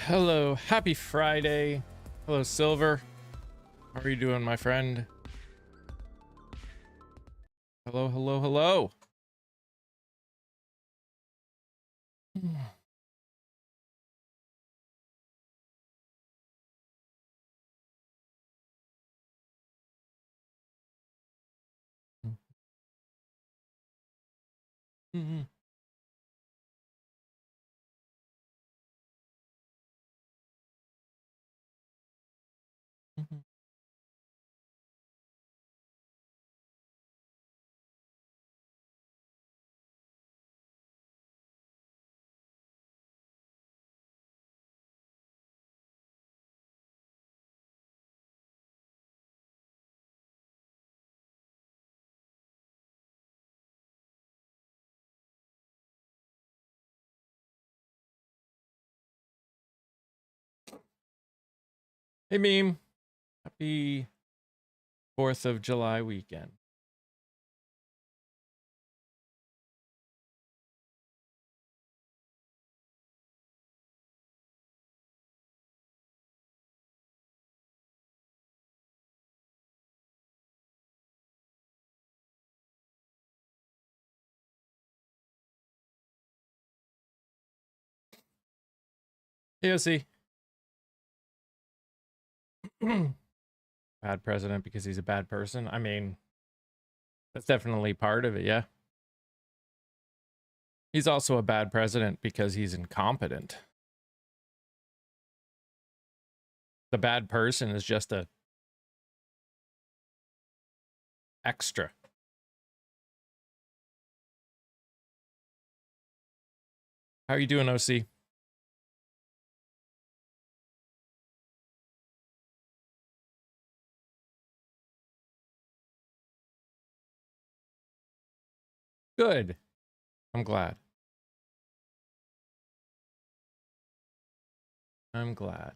Hello, happy Friday. Hello, Silver. How are you doing, my friend? Hello, hello, hello. Hey, meme. Happy 4th of July weekend. AOC. Bad president because he's a bad person. I mean, that's definitely part of it, yeah. He's also a bad president because he's incompetent. The bad person is just a extra. How are you doing, OC? Good. I'm glad. I'm glad.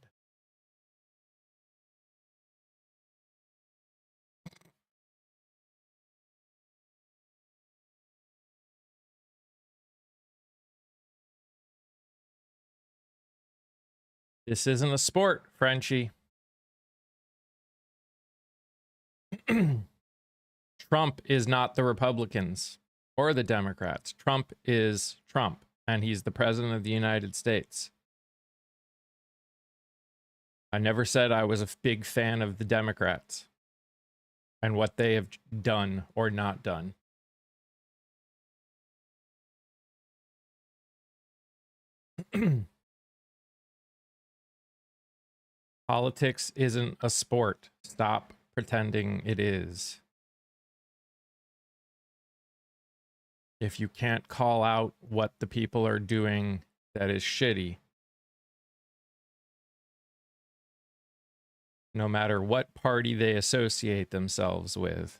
This isn't a sport, Frenchie. Trump is not the Republicans or the Democrats. Trump is Trump, and he's the president of the United States. I never said I was a big fan of the Democrats and what they have done or not done. Politics isn't a sport. Stop pretending it is. If you can't call out what the people are doing that is shitty, no matter what party they associate themselves with.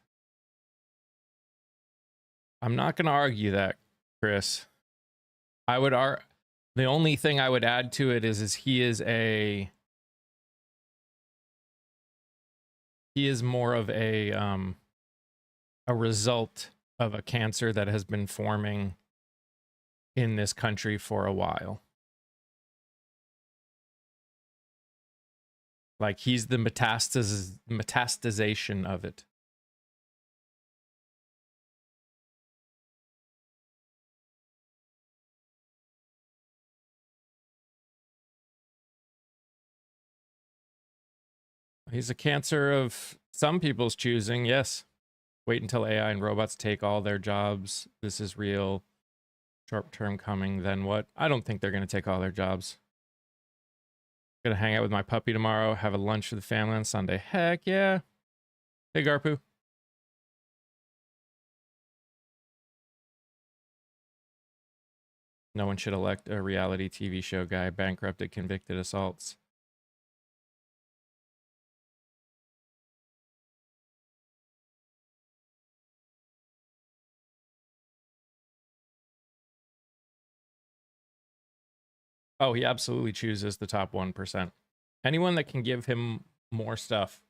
I'm not going to argue that, Chris. The only thing I would add to it is he is more of a result of a cancer that has been forming in this country for a while. Like, he's the metastasization of it. He's a cancer of some people's choosing, yes. Wait until AI and robots take all their jobs. This is real. Short term coming, then what? I don't think they're going to take all their jobs. Gonna hang out with my puppy tomorrow, have a lunch with the family on Sunday. Heck yeah. Hey, Garpu. No one should elect a reality TV show guy, bankrupted, convicted assaults. Oh, he absolutely chooses the top 1%. Anyone that can give him more stuff.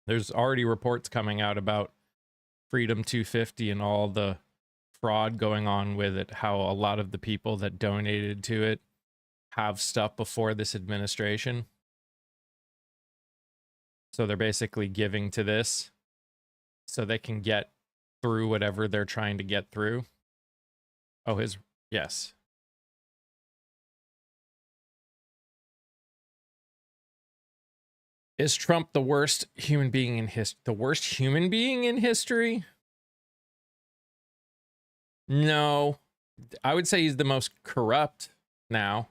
There's already reports coming out about Freedom250 and all the fraud going on with it, how a lot of the people that donated to it have stuff before this administration. So they're basically giving to this so they can get through whatever they're trying to get through. Oh, yes. Is Trump the worst human being in history? No. I would say he's the most corrupt now.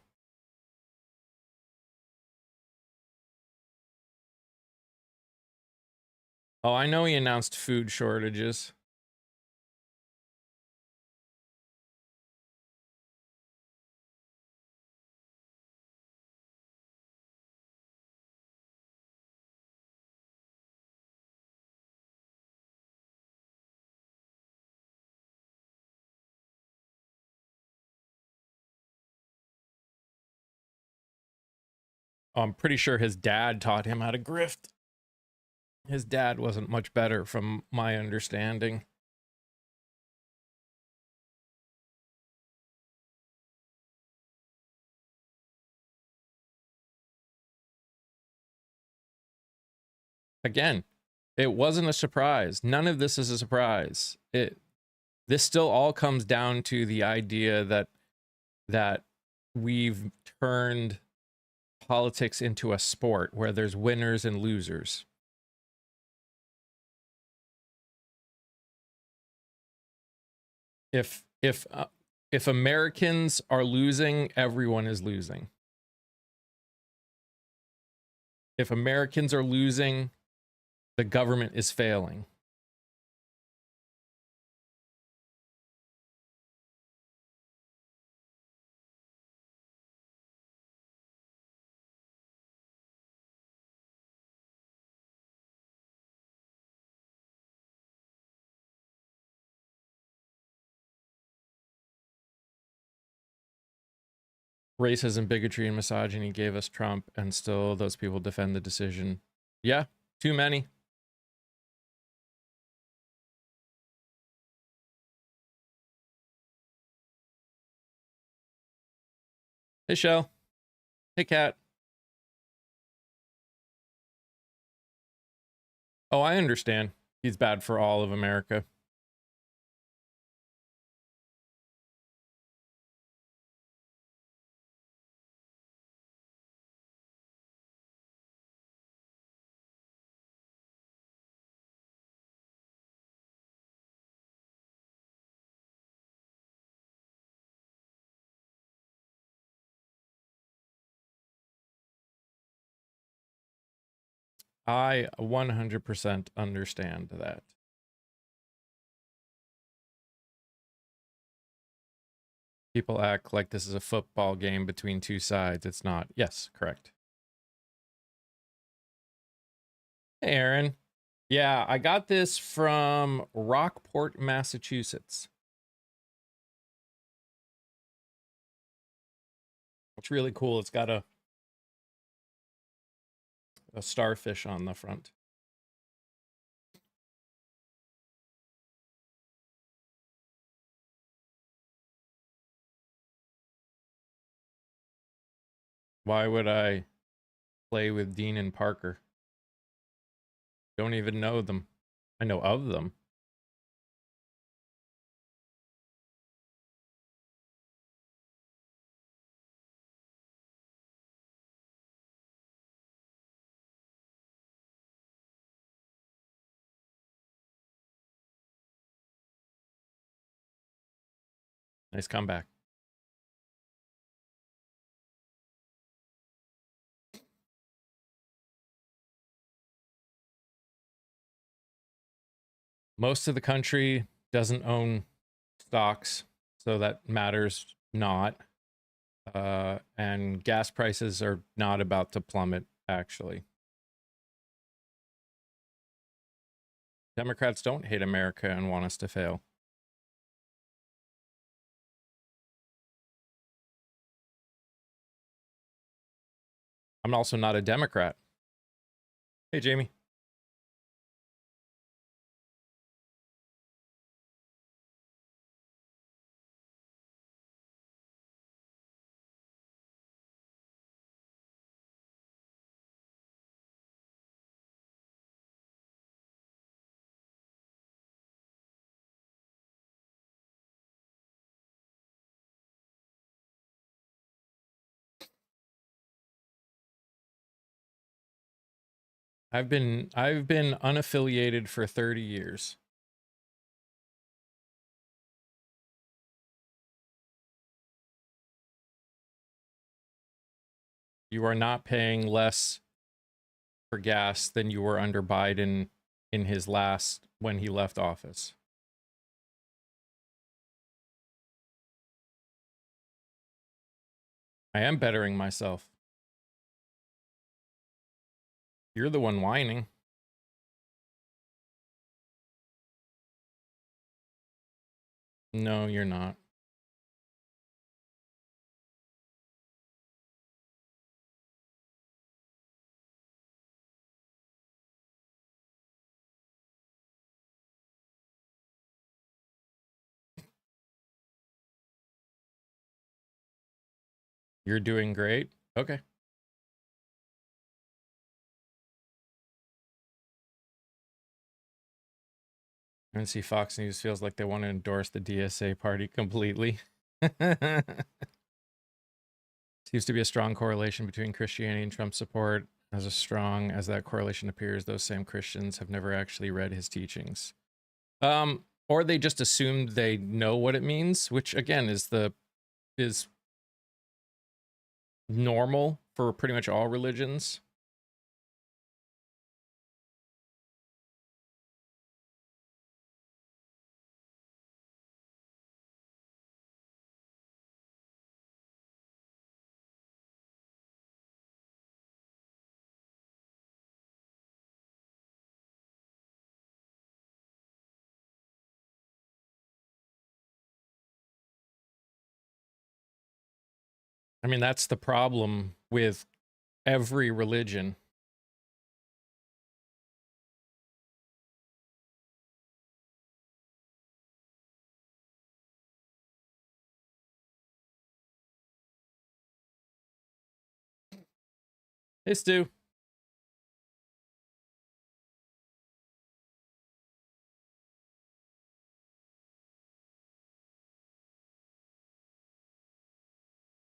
Oh, I know he announced food shortages. Oh, I'm pretty sure his dad taught him how to grift. His dad wasn't much better from my understanding. Again, it wasn't a surprise. None of this is a surprise. This still all comes down to the idea that we've turned politics into a sport where there's winners and losers. If Americans are losing, everyone is losing. If Americans are losing, the government is failing. Racism, bigotry, and misogyny gave us Trump, and still those people defend the decision. Yeah, too many. Hey, Shell. Hey, Cat. Oh, I understand. He's bad for all of America. I 100% understand that. People act like this is a football game between two sides. It's not. Yes, correct. Hey, Aaron. Yeah, I got this from Rockport, Massachusetts. It's really cool. It's got a starfish on the front. Why would I play with Dean and Parker? Don't even know them. I know of them. Nice comeback. Most of the country doesn't own stocks, so that matters not. And gas prices are not about to plummet, actually. Democrats don't hate America and want us to fail. I'm also not a Democrat. Hey, Jamie. I've been unaffiliated for 30 years. You are not paying less for gas than you were under Biden in his last, when he left office. I am bettering myself. You're the one whining. No, you're not. You're doing great. Okay. And see, Fox News feels like they want to endorse the DSA party completely. Seems to be a strong correlation between Christianity and Trump support. As strong as that correlation appears, those same Christians have never actually read his teachings. Or they just assumed they know what it means, which again is normal for pretty much all religions. I mean, that's the problem with every religion. Hey, Stu.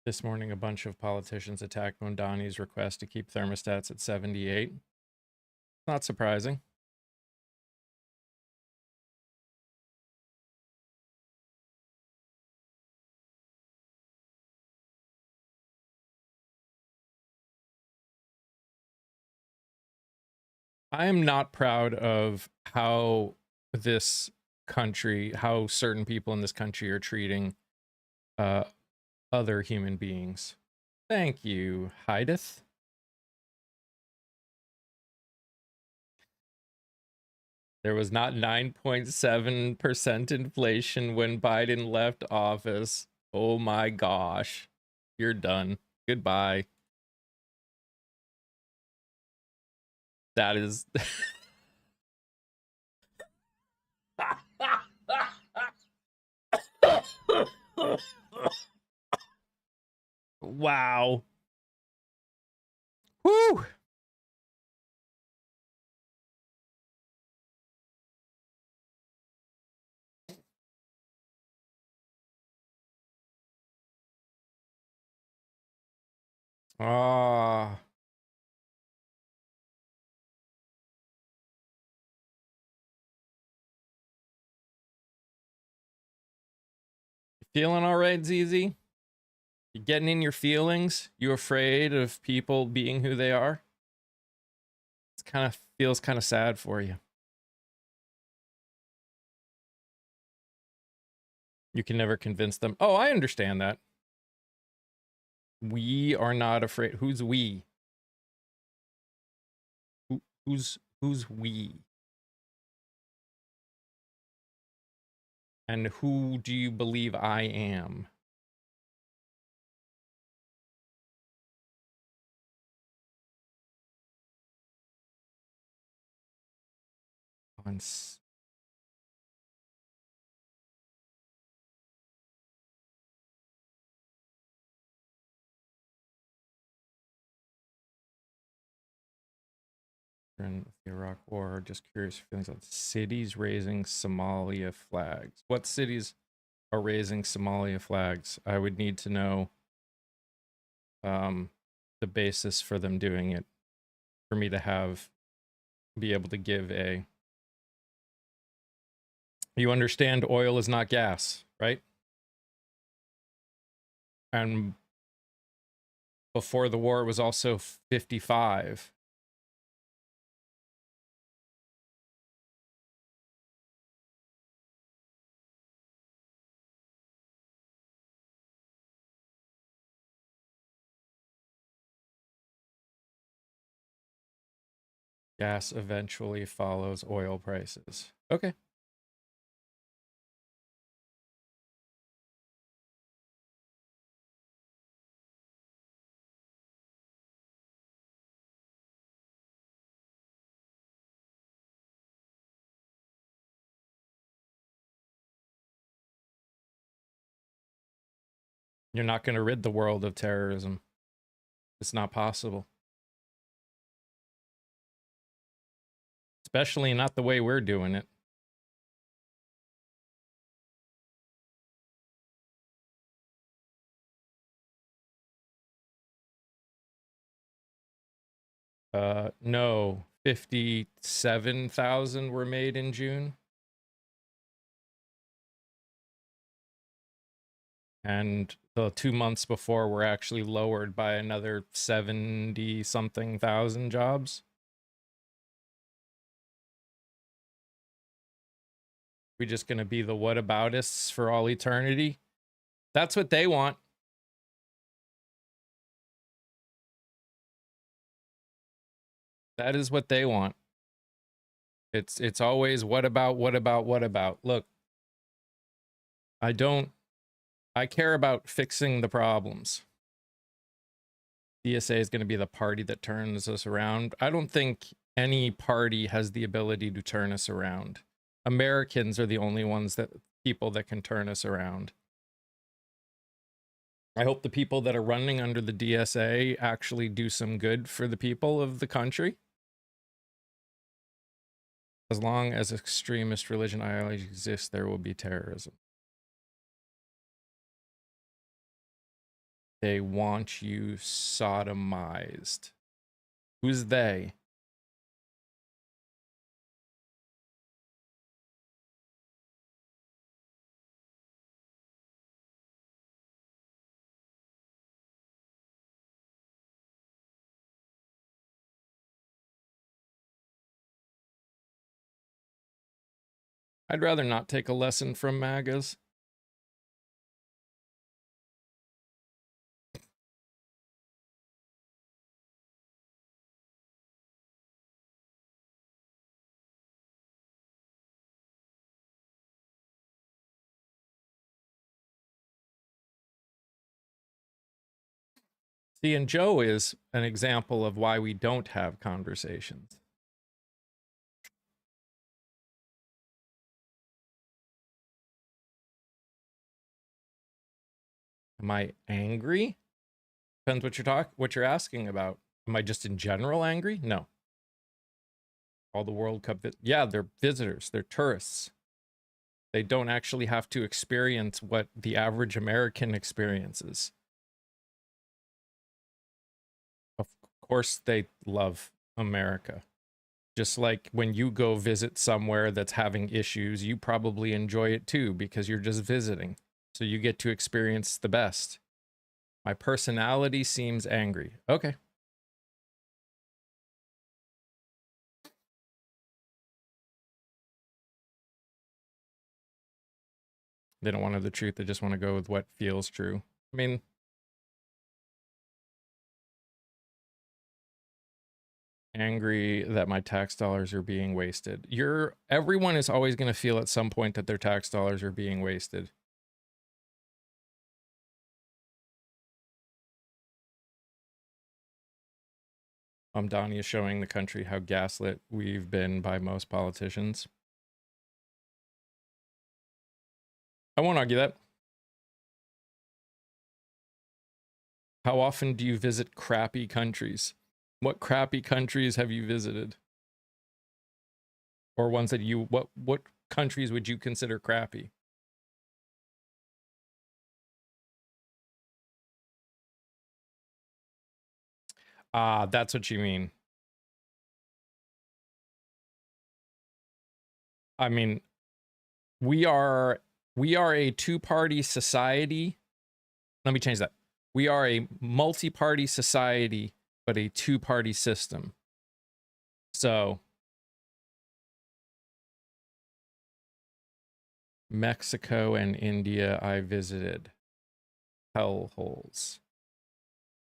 This morning, a bunch of politicians attacked Mondani's request to keep thermostats at 78. Not surprising. I am not proud of how this country, how certain people in this country are treating other human beings. Thank you, Hydeth. There was not 9.7% inflation when Biden left office. Oh my gosh. You're done. Goodbye. That is... Wow. Woo! Ah. Feeling all right, ZZ? You getting in your feelings? You afraid of people being who they are? It kind of feels kind of sad for you. You can never convince them. Oh, I understand that. We are not afraid. Who's we? Who's we? And who do you believe I am? Once. In the Iraq War, just curious feelings on cities raising Somalia flags. What cities are raising Somalia flags? I would need to know the basis for them doing it for me to have be able to give a... You understand oil is not gas, right? And before the war, it was also 55. Gas eventually follows oil prices. Okay. You're not going to rid the world of terrorism. It's not possible. Especially not the way we're doing it. No, 57,000 were made in June. And the 2 months before were actually lowered by another 70 something thousand jobs. We just going to be the whataboutists for all eternity? That's what they want. That is what they want. It's always what about. Look, I care about fixing the problems. DSA is going to be the party that turns us around. I don't think any party has the ability to turn us around. Americans are the only people that can turn us around. I hope the people that are running under the DSA actually do some good for the people of the country. As long as extremist religion ideology exists, there will be terrorism. They want you sodomized. Who's they? I'd rather not take a lesson from MAGAs. See, and Joe is an example of why we don't have conversations. Am I angry? Depends what you're asking about. Am I just in general angry? No. All the World Cup, yeah, they're visitors, they're tourists. They don't actually have to experience what the average American experiences. Of course they love America. Just like when you go visit somewhere that's having issues, you probably enjoy it too because you're just visiting. So you get to experience the best. My personality seems angry. Okay. They don't want to know the truth. They just want to go with what feels true. I mean, angry that my tax dollars are being wasted. Everyone is always going to feel at some point that their tax dollars are being wasted. Donnie is showing the country how gaslit we've been by most politicians. I won't argue that. How often do you visit crappy countries? What crappy countries have you visited? Or ones that what countries would you consider crappy? Ah, that's what you mean. I mean, we are a two-party society. Let me change that. We are a multi-party society, but a two-party system. So Mexico and India I visited. Hellholes.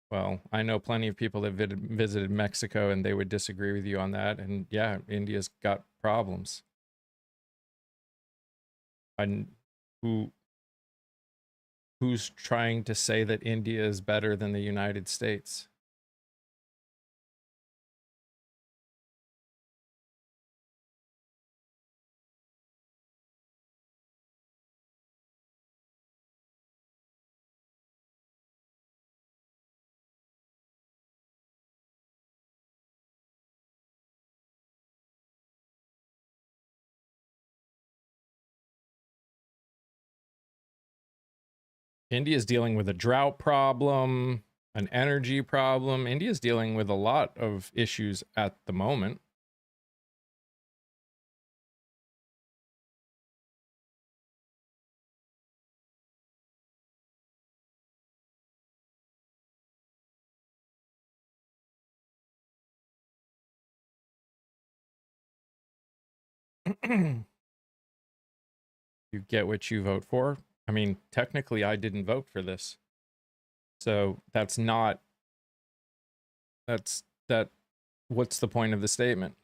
Well, I know plenty of people that visited Mexico and they would disagree with you on that. And yeah, India's got problems. And who's trying to say that India is better than the United States? India's dealing with a drought problem, an energy problem. India's dealing with a lot of issues at the moment. You get what you vote for. I mean, technically, I didn't vote for this. So that's not, what's the point of the statement?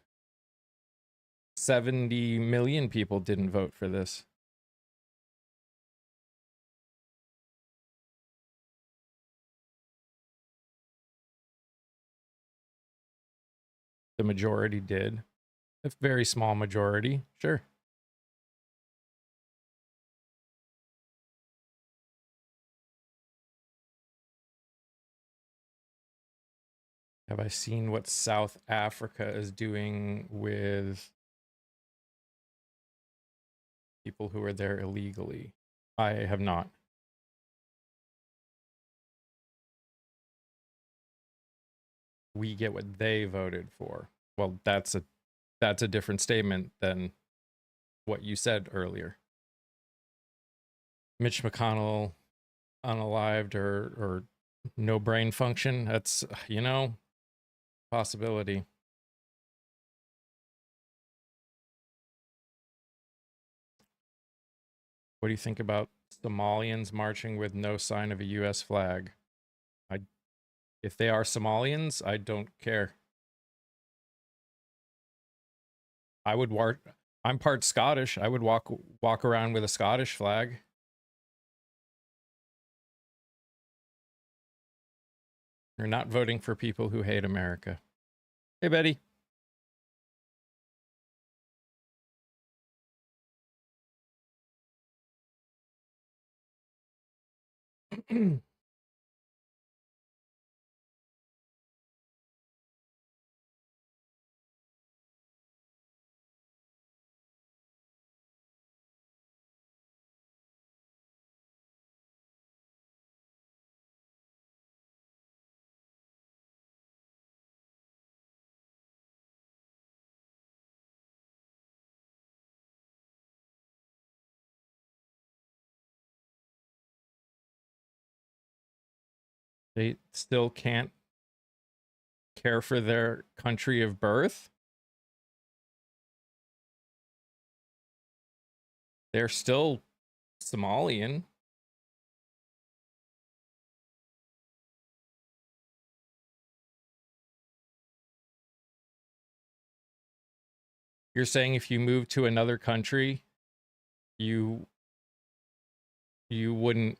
70 million people didn't vote for this. The majority did. A very small majority, sure. Have I seen what South Africa is doing with people who are there illegally? I have not. We get what they voted for. Well, that's a different statement than what you said earlier. Mitch McConnell unalived or no brain function. That's, you know, possibility. What do you think about Somalians marching with no sign of a US flag? If they are Somalians, I don't care. I'm part Scottish. I would walk around with a Scottish flag. You're not voting for people who hate America. Hey, Betty. They still can't care for their country of birth. They're still Somalian. You're saying if you move to another country, you would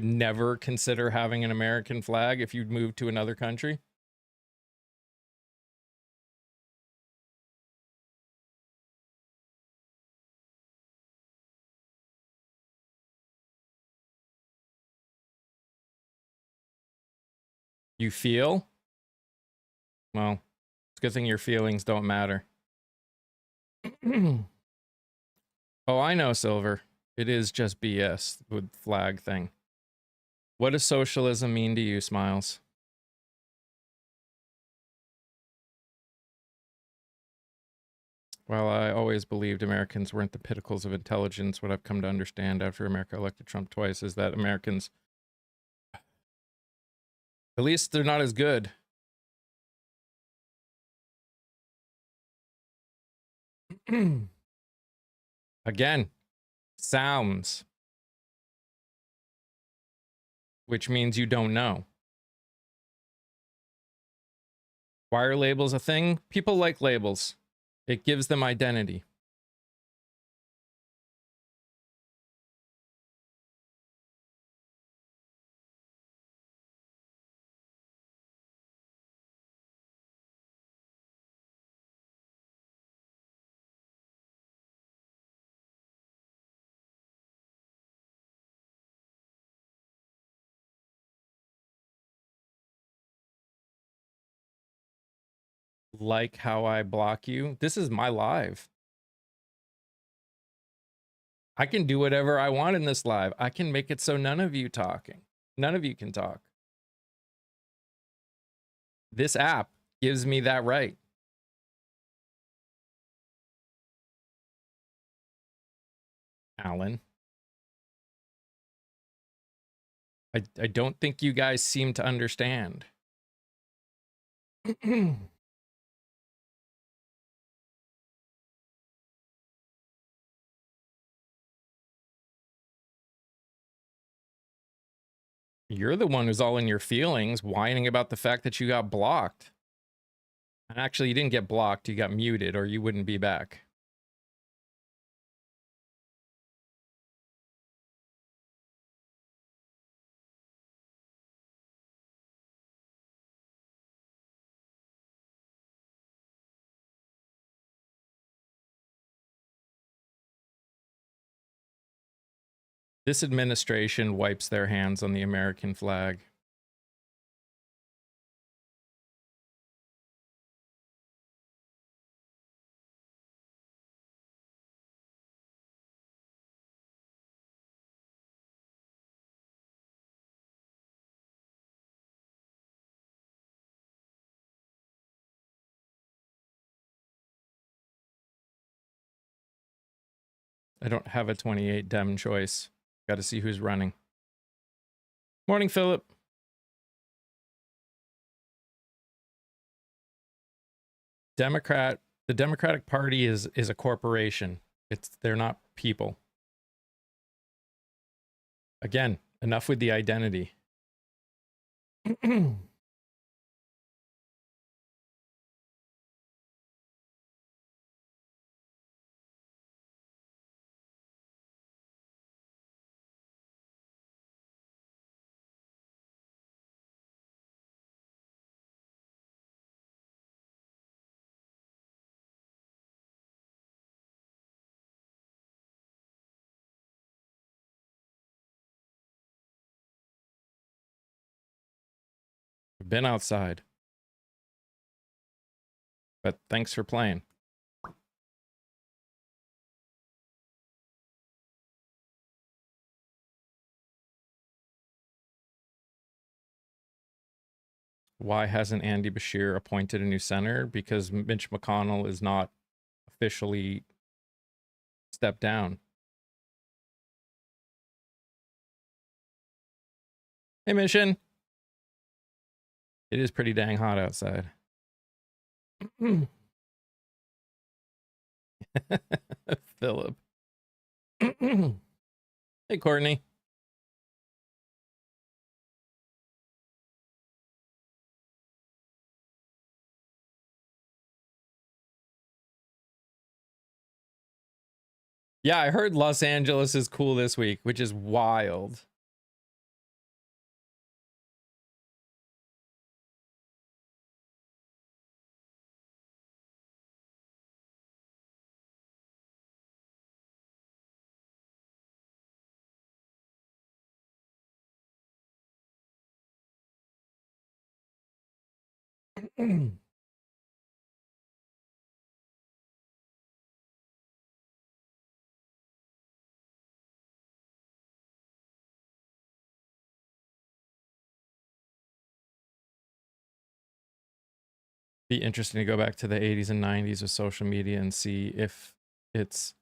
never consider having an American flag if you'd moved to another country? You feel? Well, it's a good thing your feelings don't matter. Oh, I know, Silver. It is just BS with flag thing. What does socialism mean to you, Smiles? While I always believed Americans weren't the pinnacles of intelligence, what I've come to understand after America elected Trump twice is that Americans, at least they're not as good. Again, sounds, which means you don't know. Why are labels a thing? People like labels. It gives them identity. Like how I block you. This is my live. I can do whatever I want in this live. I can make it so none of you talking. None of you can talk. This app gives me that right. Alan. I don't think you guys seem to understand. You're the one who's all in your feelings, whining about the fact that you got blocked. And actually, you didn't get blocked, you got muted, or you wouldn't be back. This administration wipes their hands on the American flag. I don't have a 28 Dem choice. Got to see who's running. Morning, Philip. The Democratic Party is a corporation. They're not people. Again, enough with the identity. I've been outside. But thanks for playing. Why hasn't Andy Bashir appointed a new senator? Because Mitch McConnell is not officially stepped down. Hey, Mission. It is pretty dang hot outside. Philip. Hey, Courtney. Yeah, I heard Los Angeles is cool this week, which is wild. Be interesting to go back to the 80s and 90s with social media and see if it's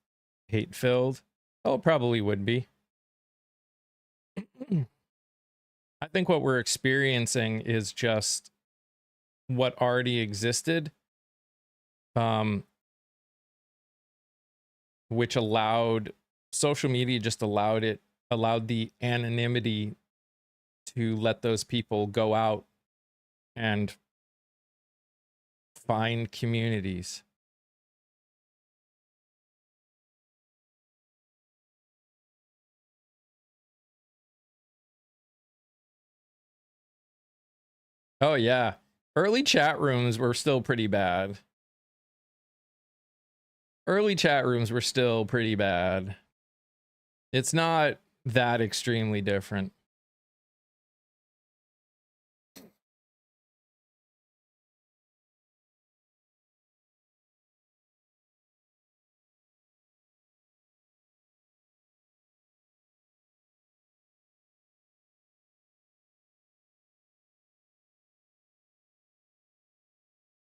hate filled. Oh, it probably would be. I think what we're experiencing is just what already existed, which allowed social media just allowed the anonymity to let those people go out and find communities. Oh yeah, early chat rooms were still pretty bad. Early chat rooms were still pretty bad. It's not that extremely different.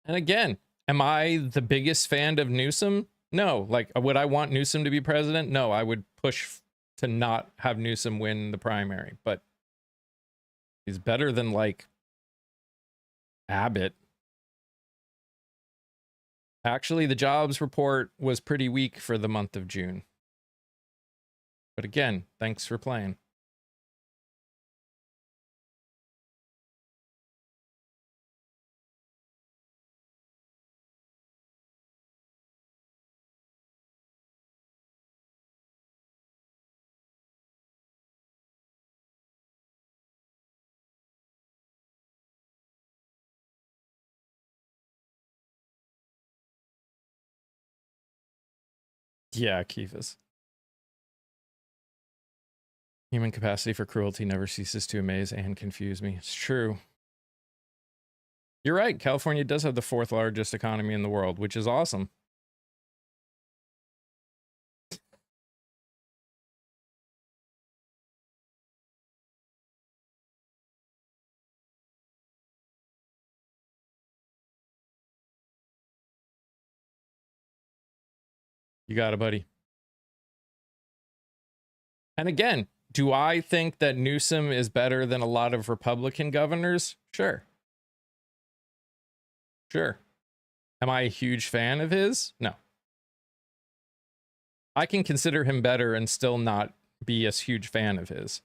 And again, am I the biggest fan of Newsom? No. Like, would I want Newsom to be president? No, I would push to not have Newsom win the primary, but he's better than like Abbott. Actually, the jobs report was pretty weak for the month of June. But again, thanks for playing. Yeah, Keefus. Human capacity for cruelty never ceases to amaze and confuse me. It's true. You're right. California does have the 4th largest economy in the world, which is awesome. You got it, buddy. And again, do I think that Newsom is better than a lot of Republican governors? Sure. Sure. Am I a huge fan of his? No. I can consider him better and still not be a huge fan of his.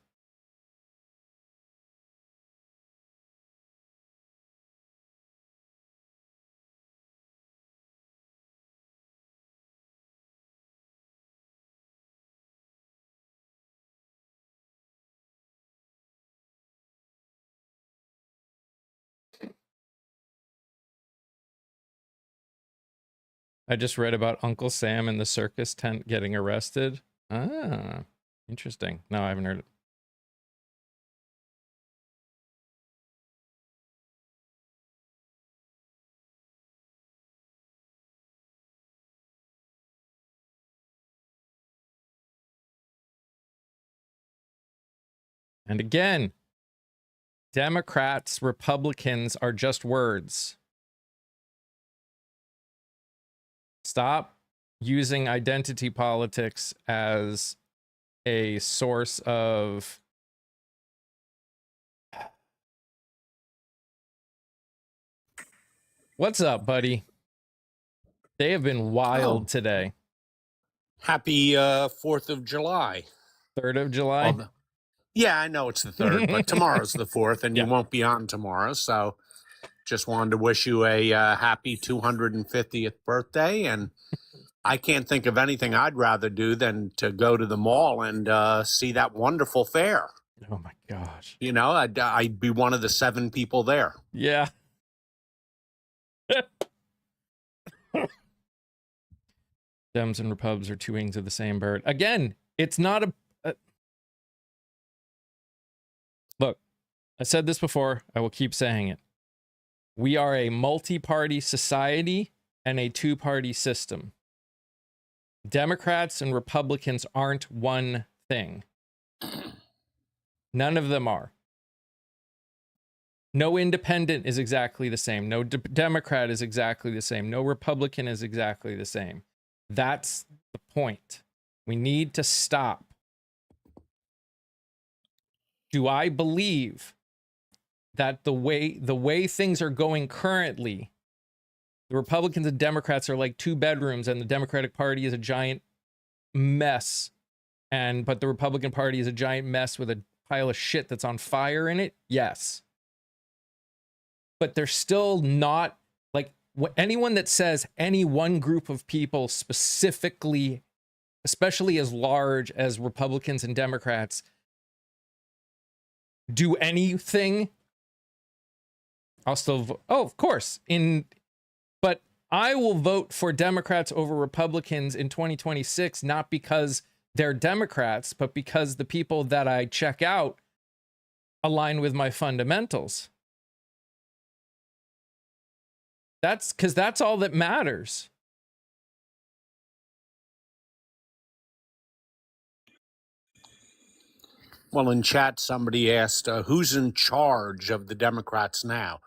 I just read about Uncle Sam in the circus tent getting arrested. Ah, interesting. No, I haven't heard it. And again, Democrats, Republicans are just words. Stop using identity politics as a source of what's up, buddy? They have been wild today. Happy 4th of July. 3rd of July? Yeah, I know it's the 3rd, but tomorrow's the 4th, and Yeah. you won't be on tomorrow. So just wanted to wish you a happy 250th birthday. And I can't think of anything I'd rather do than to go to the mall and see that wonderful fair. Oh, my gosh. You know, I'd be one of the 7 people there. Yeah. Dems and Repubs are 2 wings of the same bird. Again, it's not a... Look, I said this before. I will keep saying it. We are a multi-party society and a 2-party system. Democrats and Republicans aren't one thing. None of them are. No independent is exactly the same. No Democrat is exactly the same. No Republican is exactly the same. That's the point. We need to stop. Do I believe that the way things are going currently, the Republicans and Democrats are like two bedrooms and the Democratic Party is a giant mess, but the Republican Party is a giant mess with a pile of shit that's on fire in it? Yes. But they're still not, like, anyone that says any one group of people specifically, especially as large as Republicans and Democrats, do anything, I'll still vote. Oh, of course. But I will vote for Democrats over Republicans in 2026, not because they're Democrats, but because the people that I check out align with my fundamentals. That's because that's all that matters. Well, in chat, somebody asked, who's in charge of the Democrats now?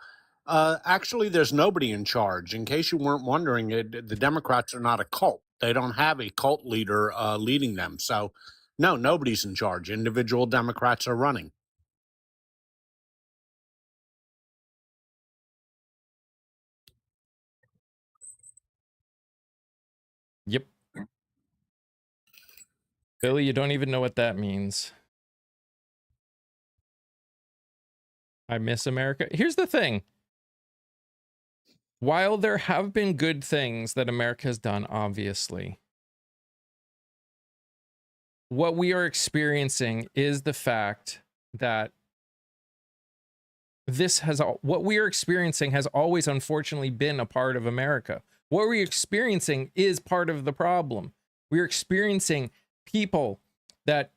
Actually, there's nobody in charge. In case you weren't wondering, the Democrats are not a cult. They don't have a cult leader leading them. So, no, nobody's in charge. Individual Democrats are running. Yep. Billy, you don't even know what that means. I miss America. Here's the thing. While there have been good things that America has done, obviously, what we are experiencing is the fact that what we are experiencing has always unfortunately been a part of America. What we're experiencing is part of the problem. We're experiencing people that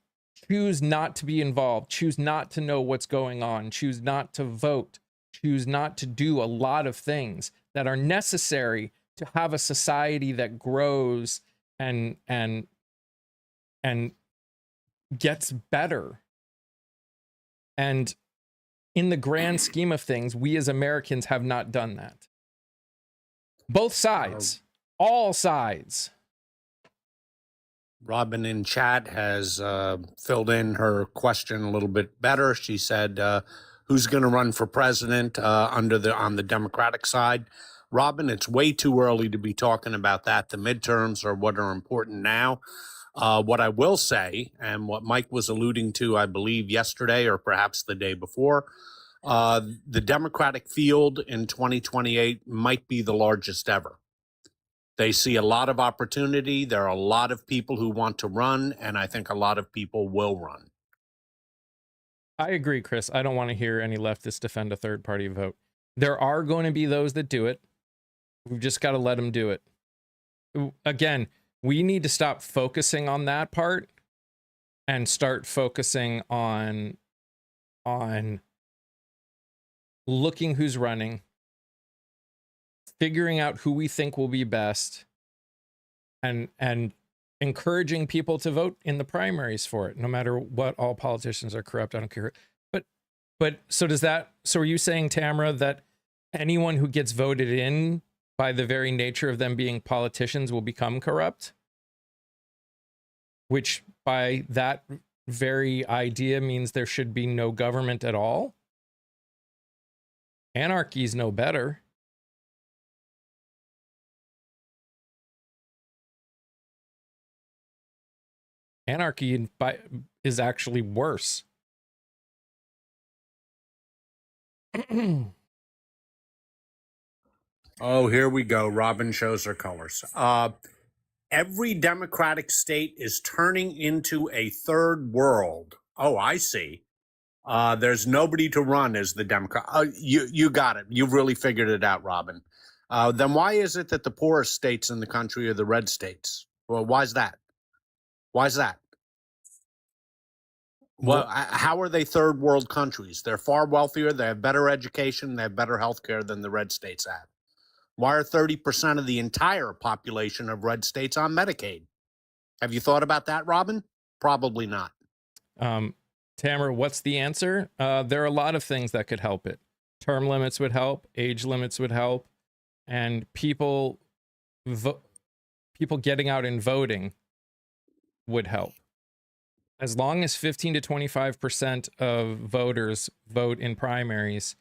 choose not to be involved, choose not to know what's going on, choose not to vote, choose not to do a lot of things that are necessary to have a society that grows and gets better. And in the grand scheme of things, we as Americans have not done that. Both sides, all sides. Robin in chat has filled in her question a little bit better. She said, who's going to run for president on the Democratic side? Robin, it's way too early to be talking about that. The midterms are what are important now. What I will say, and what Mike was alluding to, I believe, yesterday or perhaps the day before, the Democratic field in 2028 might be the largest ever. They see a lot of opportunity. There are a lot of people who want to run, and I think a lot of people will run. I agree, Chris. I don't want to hear any leftists defend a third party vote. There are going to be those that do it. We've just got to let them do it. Again, we need to stop focusing on that part and start focusing on looking who's running, figuring out who we think will be best, and encouraging people to vote in the primaries for it, no matter what. All politicians are corrupt. I don't care. But so are you saying, Tamara, that anyone who gets voted in by the very nature of them being politicians will become corrupt? Which by that very idea means there should be no government at all? Anarchy's no better. Anarchy is actually worse. Oh, here we go. Robin shows her colors. Every Democratic state is turning into a third world. Oh, I see. There's nobody to run as the Democrat. You got it. You've really figured it out, Robin. Then why is it that the poorest states in the country are the red states? Well, why is that? Why is that? Well, how are they third world countries? They're far wealthier. They have better education. They have better health care than the red states have. Why are 30% of the entire population of red states on Medicaid? Have you thought about that, Robin? Probably not. Tamara, what's the answer? There are a lot of things that could help it. Term limits would help, age limits would help, and people getting out and voting would help. As long as 15 to 25% of voters vote in primaries,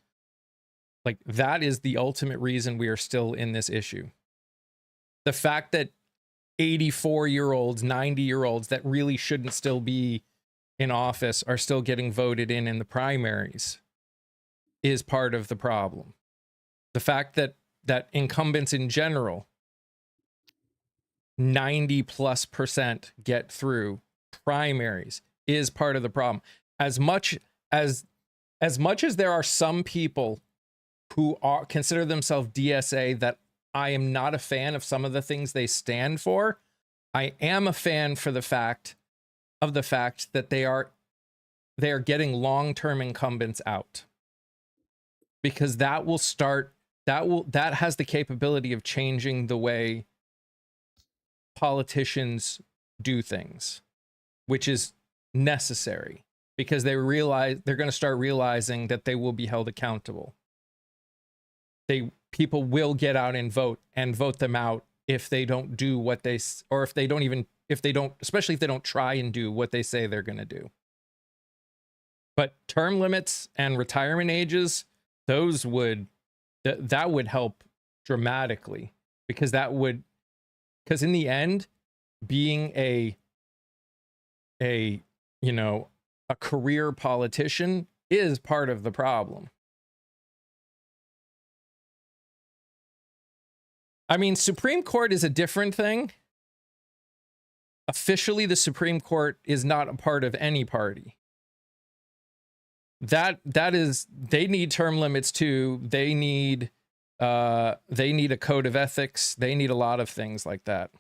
like that is the ultimate reason we are still in this issue. The fact that 84-year-olds, 90-year-olds that really shouldn't still be in office are still getting voted in the primaries is part of the problem. The fact that incumbents in general, 90+% get through primaries is part of the problem. As much as there are some people who are consider themselves DSA that I am not a fan of some of the things they stand for, I am a fan for the fact that they are getting long-term incumbents out, because that has the capability of changing the way politicians do things, which is necessary, because they're going to start realizing that they will be held accountable. People will get out and vote them out if they don't do what they, or especially if they don't try and do what they say they're going to do. But term limits and retirement ages, that would help dramatically, because in the end, being a career politician is part of the problem. I mean, Supreme Court is a different thing. Officially, the Supreme Court is not a part of any party. They need term limits too. They need a code of ethics. They need a lot of things like that.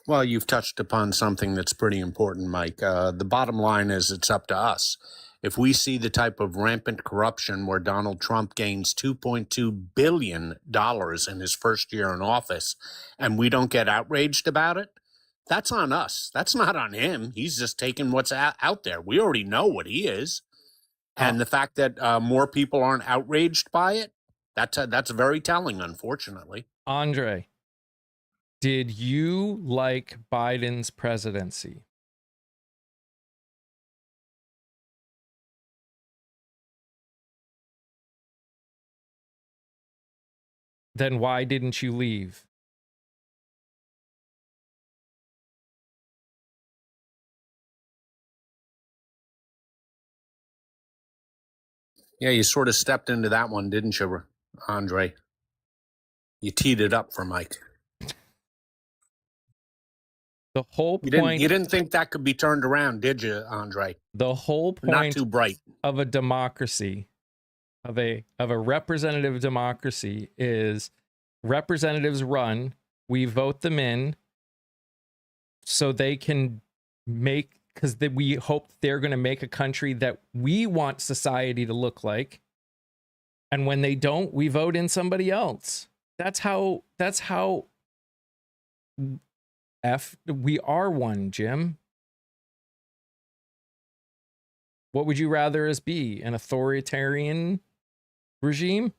Well, you've touched upon something that's pretty important, Mike. The bottom line is it's up to us. If we see the type of rampant corruption where Donald Trump gains $2.2 billion in his first year in office and we don't get outraged about it, that's on us. That's not on him. He's just taking what's out there. We already know what he is. And the fact that more people aren't outraged by it, that's very telling, unfortunately. Andre, did you like Biden's presidency? Then why didn't you leave? Yeah, you sort of stepped into that one, didn't you, Andre? You teed it up for Mike. The whole point. You didn't think that could be turned around, did you, Andre? The whole point. Not too bright. Of a democracy, of a representative democracy, is representatives run. We vote them in, so they can make, because we hope they're going to make a country that we want society to look like. And when they don't, we vote in somebody else. That's how we are one, Jim. What would you rather us be? An authoritarian regime?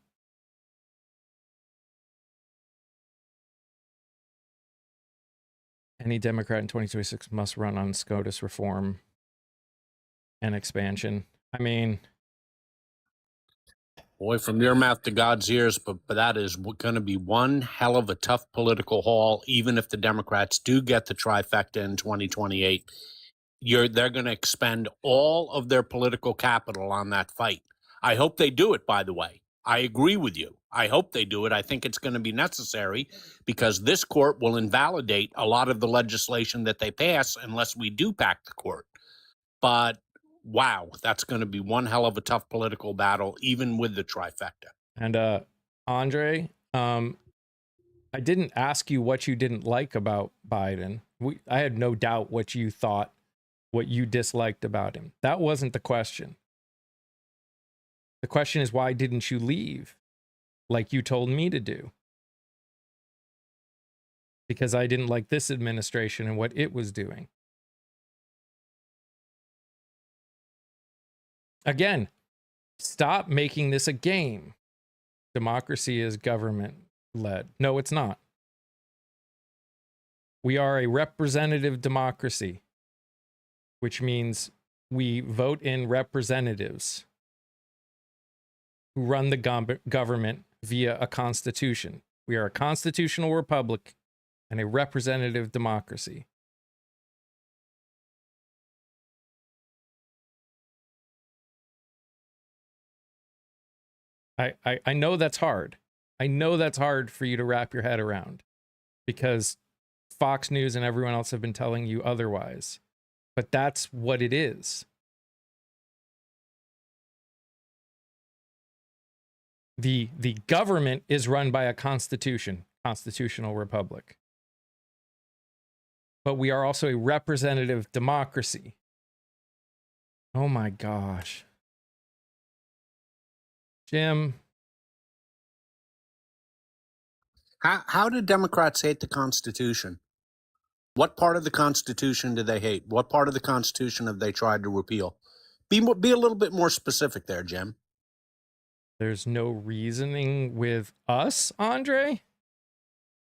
Any Democrat in 2026 must run on SCOTUS reform and expansion. I mean, boy, from your mouth to God's ears, but that is going to be one hell of a tough political haul, even if the Democrats do get the trifecta in 2028. They're going to expend all of their political capital on that fight. I hope they do it, by the way. I agree with you. I hope they do it. I think it's going to be necessary, because this court will invalidate a lot of the legislation that they pass unless we do pack the court. But wow, that's going to be one hell of a tough political battle, even with the trifecta. And Andre, I didn't ask you what you didn't like about Biden. I had no doubt what you thought what you disliked about him. That wasn't the question. The question is, why didn't you leave like you told me to do? Because I didn't like this administration and what it was doing. Again, stop making this a game. Democracy is government led. No, it's not. We are a representative democracy, which means we vote in representatives who run the government via a constitution. We are a constitutional republic and a representative democracy. I know that's hard. I know that's hard for you to wrap your head around because Fox News and everyone else have been telling you otherwise. But that's what it is. The government is run by a constitutional republic. But we are also a representative democracy. Oh my gosh. Jim. How do Democrats hate the Constitution? What part of the Constitution do they hate? What part of the Constitution have they tried to repeal? Be a little bit more specific there, Jim. There's no reasoning with us, Andre.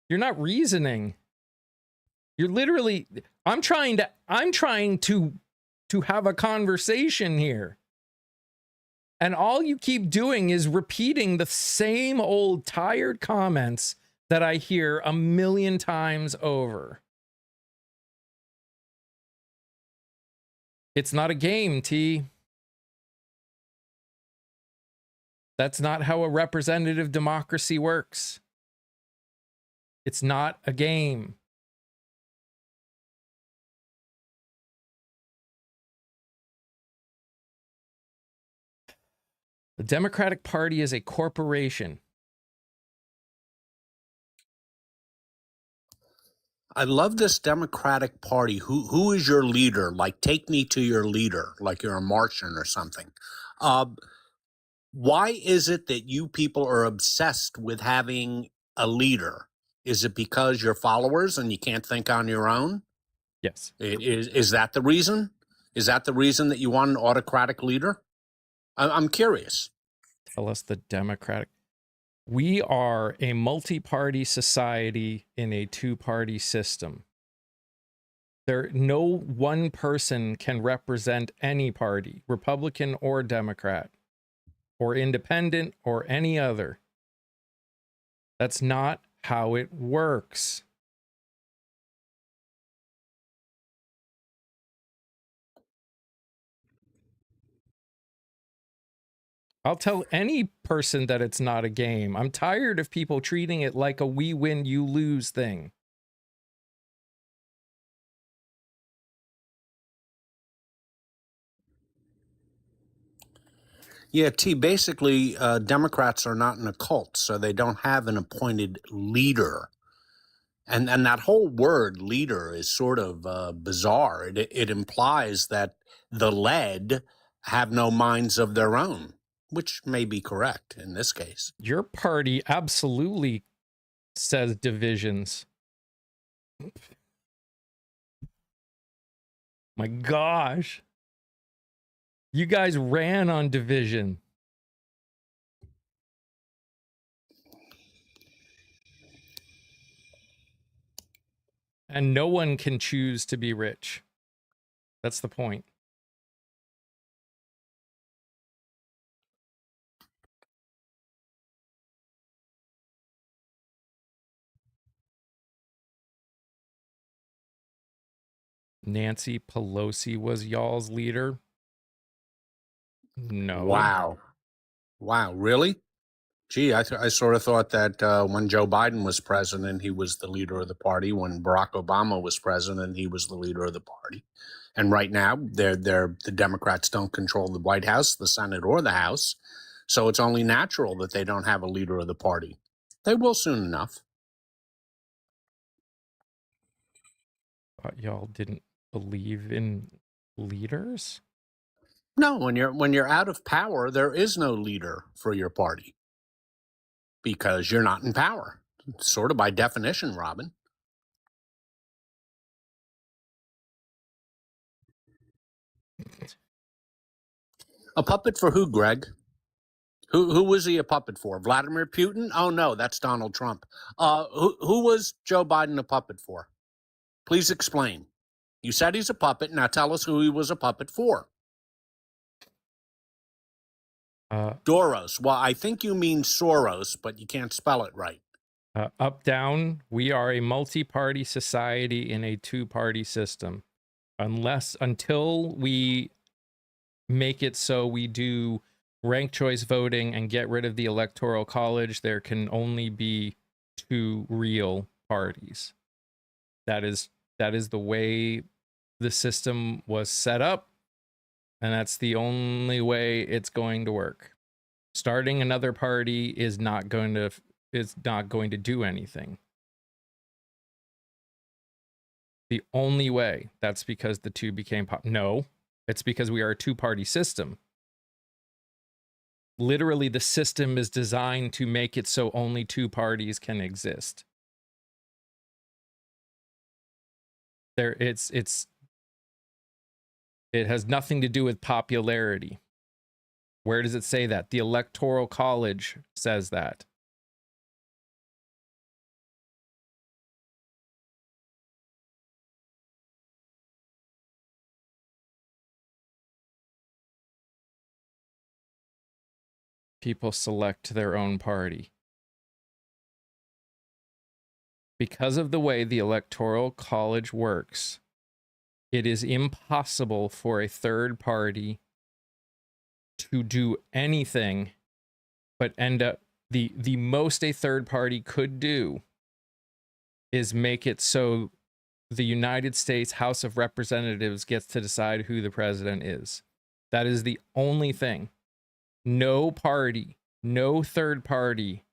You're not reasoning. You're literally, I'm trying to have a conversation here. And all you keep doing is repeating the same old tired comments that I hear a million times over. It's not a game, T. That's not how a representative democracy works. It's not a game. The Democratic Party is a corporation. I love this Democratic Party. Who is your leader? Like, take me to your leader, like you're a Martian or something. Why is it that you people are obsessed with having a leader? Is it because you're followers and you can't think on your own? Yes. Is that the reason? Is that the reason that you want an autocratic leader? I'm curious. Tell us the Democratic. We are a multi-party society in a two-party system. No one person can represent any party, Republican or Democrat, or independent or any other. That's not how it works. I'll tell any person that it's not a game. I'm tired of people treating it like a we win, you lose thing. Yeah, T, basically, Democrats are not in a cult, so they don't have an appointed leader. And that whole word leader is sort of bizarre. It implies that the led have no minds of their own, which may be correct in this case. Your party absolutely says divisions. My gosh. You guys ran on division. And no one can choose to be rich. That's the point. Nancy Pelosi was y'all's leader? No. Wow, really? Gee, I sort of thought that when Joe Biden was president, he was the leader of the party. When Barack Obama was president, he was the leader of the party. And right now, the Democrats don't control the White House, the Senate, or the House. So it's only natural that they don't have a leader of the party. They will soon enough. Thought y'all didn't believe in Leaders? No, when you're out of power, there is no leader for your party because you're not in power. Sort of by definition, Robin. A puppet for who, Greg? Who was he a puppet for? Vladimir Putin? Oh no, that's Donald Trump. Who was Joe Biden a puppet for? Please explain. You said he's a puppet. Now tell us who he was a puppet for. Doros. Well, I think you mean Soros, but you can't spell it right. Up, down, we are a multi-party society in a two-party system. Until we make it so we do ranked choice voting and get rid of the electoral college, there can only be two real parties. That is the way the system was set up, and that's the only way it's going to work. Starting another party is not going to do anything. The only way, that's because the two became no, it's because we are a two-party system. Literally, the system is designed to make it so only two parties can exist. It has nothing to do with popularity. Where does it say that? The Electoral College says that. People select their own party. Because of the way the Electoral College works, it is impossible for a third party to do anything but end up the most a third party could do is make it so the United States House of Representatives gets to decide who the president is. That is the only thing. No party, no third party,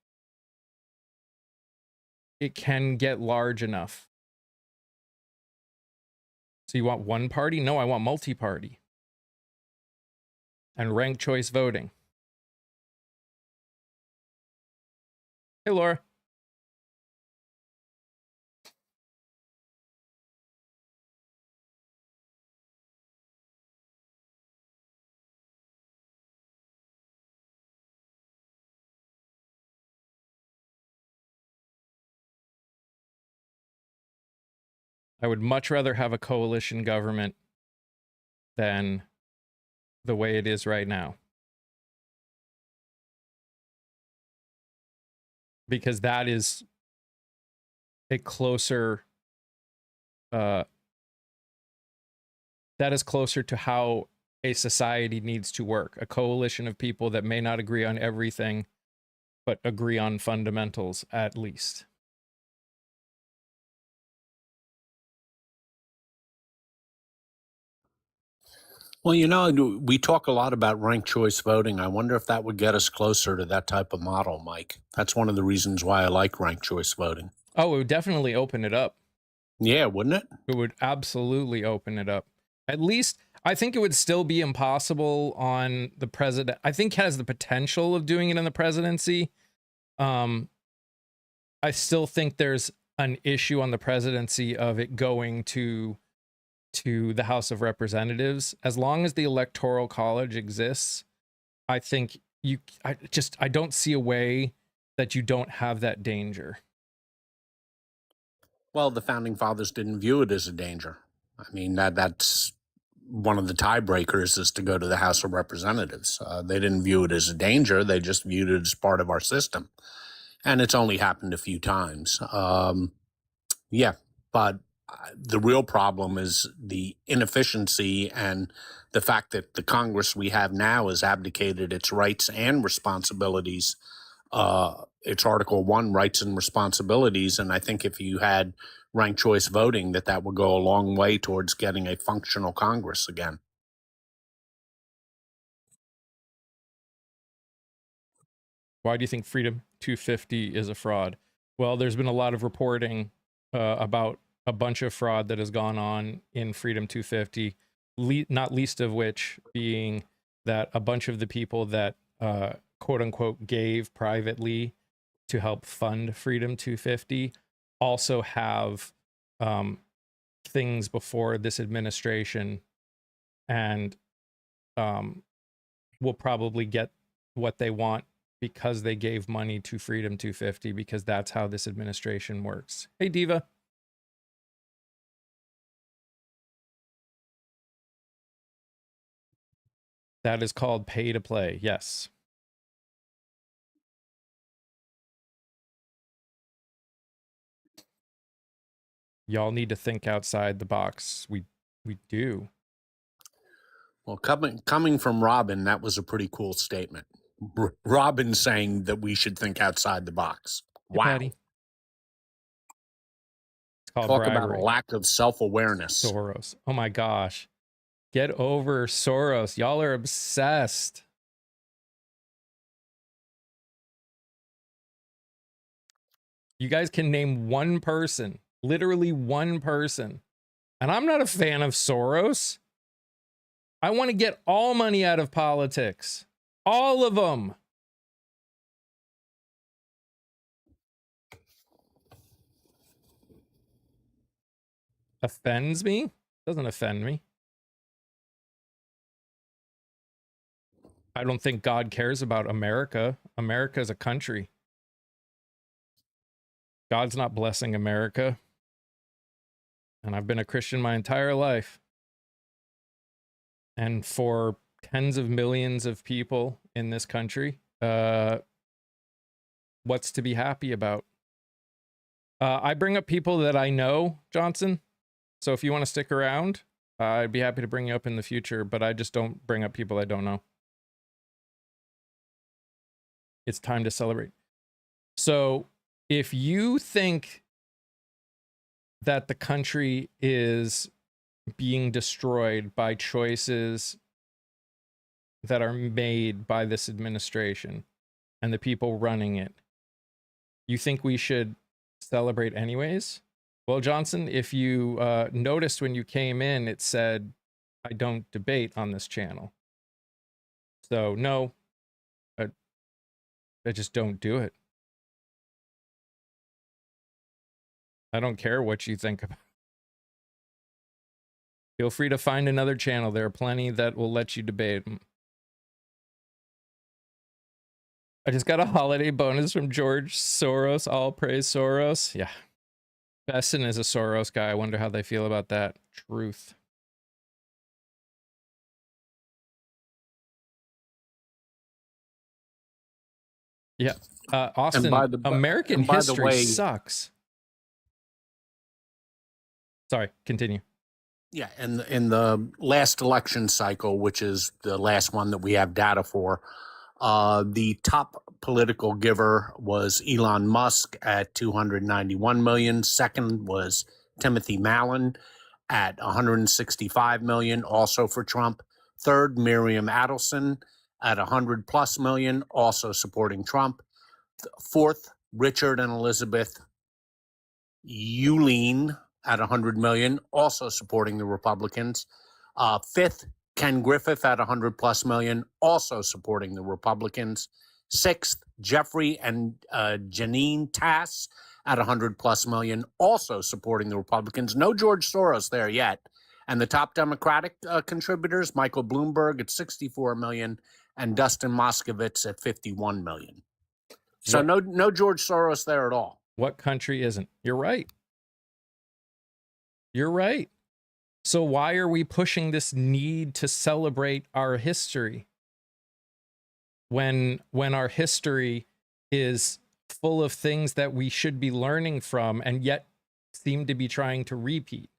it can get large enough. So you want one party? No, I want multi-party. And ranked choice voting. Hey, Laura. I would much rather have a coalition government than the way it is right now. Because that is a closer that is closer to how a society needs to work. A coalition of people that may not agree on everything, but agree on fundamentals at least. Well, we talk a lot about ranked choice voting. I wonder if that would get us closer to that type of model, Mike. That's one of the reasons why I like ranked choice voting. Oh, it would definitely open it up. Yeah, wouldn't it? It would absolutely open it up. At least, I think it would still be impossible on the president. I think it has the potential of doing it in the presidency. I still think there's an issue on the presidency of it going to the House of Representatives. As long as the Electoral College exists, I think I don't see a way that you don't have that danger. Well, the founding fathers didn't view it as a danger. I mean, that's one of the tiebreakers is to go to the House of Representatives. They didn't view it as a danger. They just viewed it as part of our system. And it's only happened a few times. Yeah, but the real problem is the inefficiency and the fact that the Congress we have now has abdicated its rights and responsibilities. It's Article 1 rights and responsibilities. And I think if you had ranked choice voting, that would go a long way towards getting a functional Congress again. Why do you think Freedom250 is a fraud? Well, there's been a lot of reporting about a bunch of fraud that has gone on in Freedom250. not least of which being that a bunch of the people that quote unquote gave privately to help fund Freedom 250 also have things before this administration, and will probably get what they want because they gave money to Freedom 250, because that's how this administration works. Hey, Diva. That is called pay to play. Yes. Y'all need to think outside the box. We do. Well, coming from Robin, that was a pretty cool statement. Robin saying that we should think outside the box. Hey, Wow. Patty. It's called Talk bribery. about a lack of self-awareness. Soros. Oh my gosh. Get over Soros. Y'all are obsessed. You guys can name one person, literally one person. And I'm not a fan of Soros. I want to get all money out of politics. All of them. Offends me? Doesn't offend me. I don't think God cares about America. America is a country. God's not blessing America. And I've been a Christian my entire life. And for tens of millions of people in this country, what's to be happy about? I bring up people that I know, Johnson. So if you want to stick around, I'd be happy to bring you up in the future, but I just don't bring up people I don't know. It's time to celebrate. So if you think that the country is being destroyed by choices that are made by this administration and the people running it, you think we should celebrate anyways? Well, Johnson, if you noticed when you came in, it said, I don't debate on this channel. So no, I just don't do it. I don't care what you think about it. Feel free to find another channel. There are plenty that will let you debate. I just got a holiday bonus from George Soros. All praise Soros. Yeah. Besson is a Soros guy. I wonder how they feel about that. Truth. Yeah. Austin, American history sucks. Sorry, continue. Yeah, in the last election cycle, which is the last one that we have data for, the top political giver was Elon Musk at 291 million. Second was Timothy Mallon at 165 million, also for Trump. Third, Miriam Adelson at 100 plus million, also supporting Trump. Fourth, Richard and Elizabeth Euline at 100 million, also supporting the Republicans. Fifth, Ken Griffith at 100 plus million, also supporting the Republicans. Sixth, Jeffrey and Janine Tass at 100 plus million, also supporting the Republicans. No George Soros there yet. And the top Democratic contributors, Michael Bloomberg at 64 million and Dustin Moskovitz at 51 million. So no George Soros there at all. What country isn't? You're right. You're right. So why are we pushing this need to celebrate our history when our history is full of things that we should be learning from and yet seem to be trying to repeat?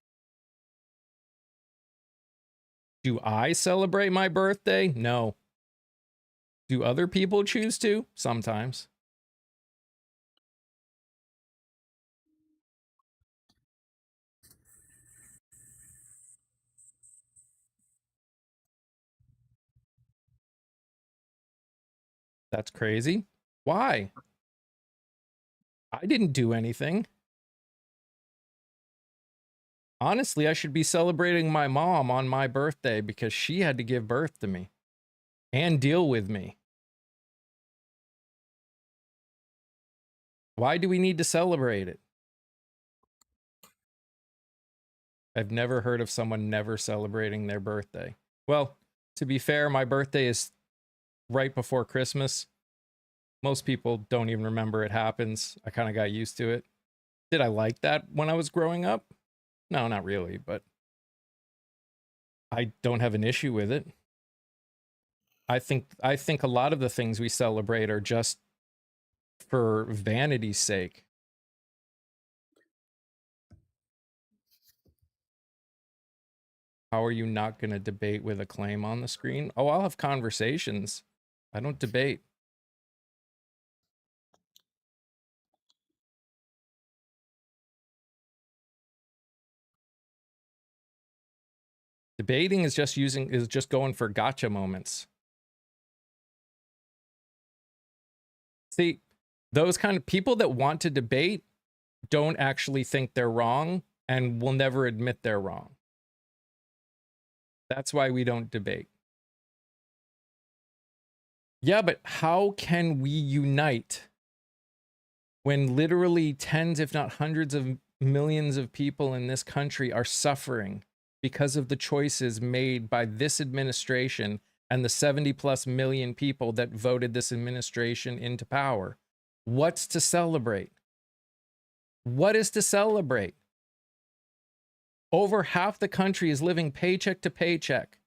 Do I celebrate my birthday? No. Do other people choose to? Sometimes. That's crazy. Why? I didn't do anything. Honestly, I should be celebrating my mom on my birthday because she had to give birth to me and deal with me. Why do we need to celebrate it? I've never heard of someone never celebrating their birthday. Well, to be fair, my birthday is right before Christmas. Most people don't even remember it happens. I kind of got used to it. Did I like that when I was growing up? No, not really, but I don't have an issue with it. I think a lot of the things we celebrate are just for vanity's sake. How are you not going to debate with a claim on the screen? Oh, I'll have conversations. I don't debate. Debating is just going for gotcha moments. See, those kind of people that want to debate don't actually think they're wrong and will never admit they're wrong. That's why we don't debate. Yeah, but how can we unite when literally tens, if not hundreds of millions of people in this country are suffering because of the choices made by this administration and the 70 plus million people that voted this administration into power? What's to celebrate? What is to celebrate? Over half the country is living paycheck to paycheck,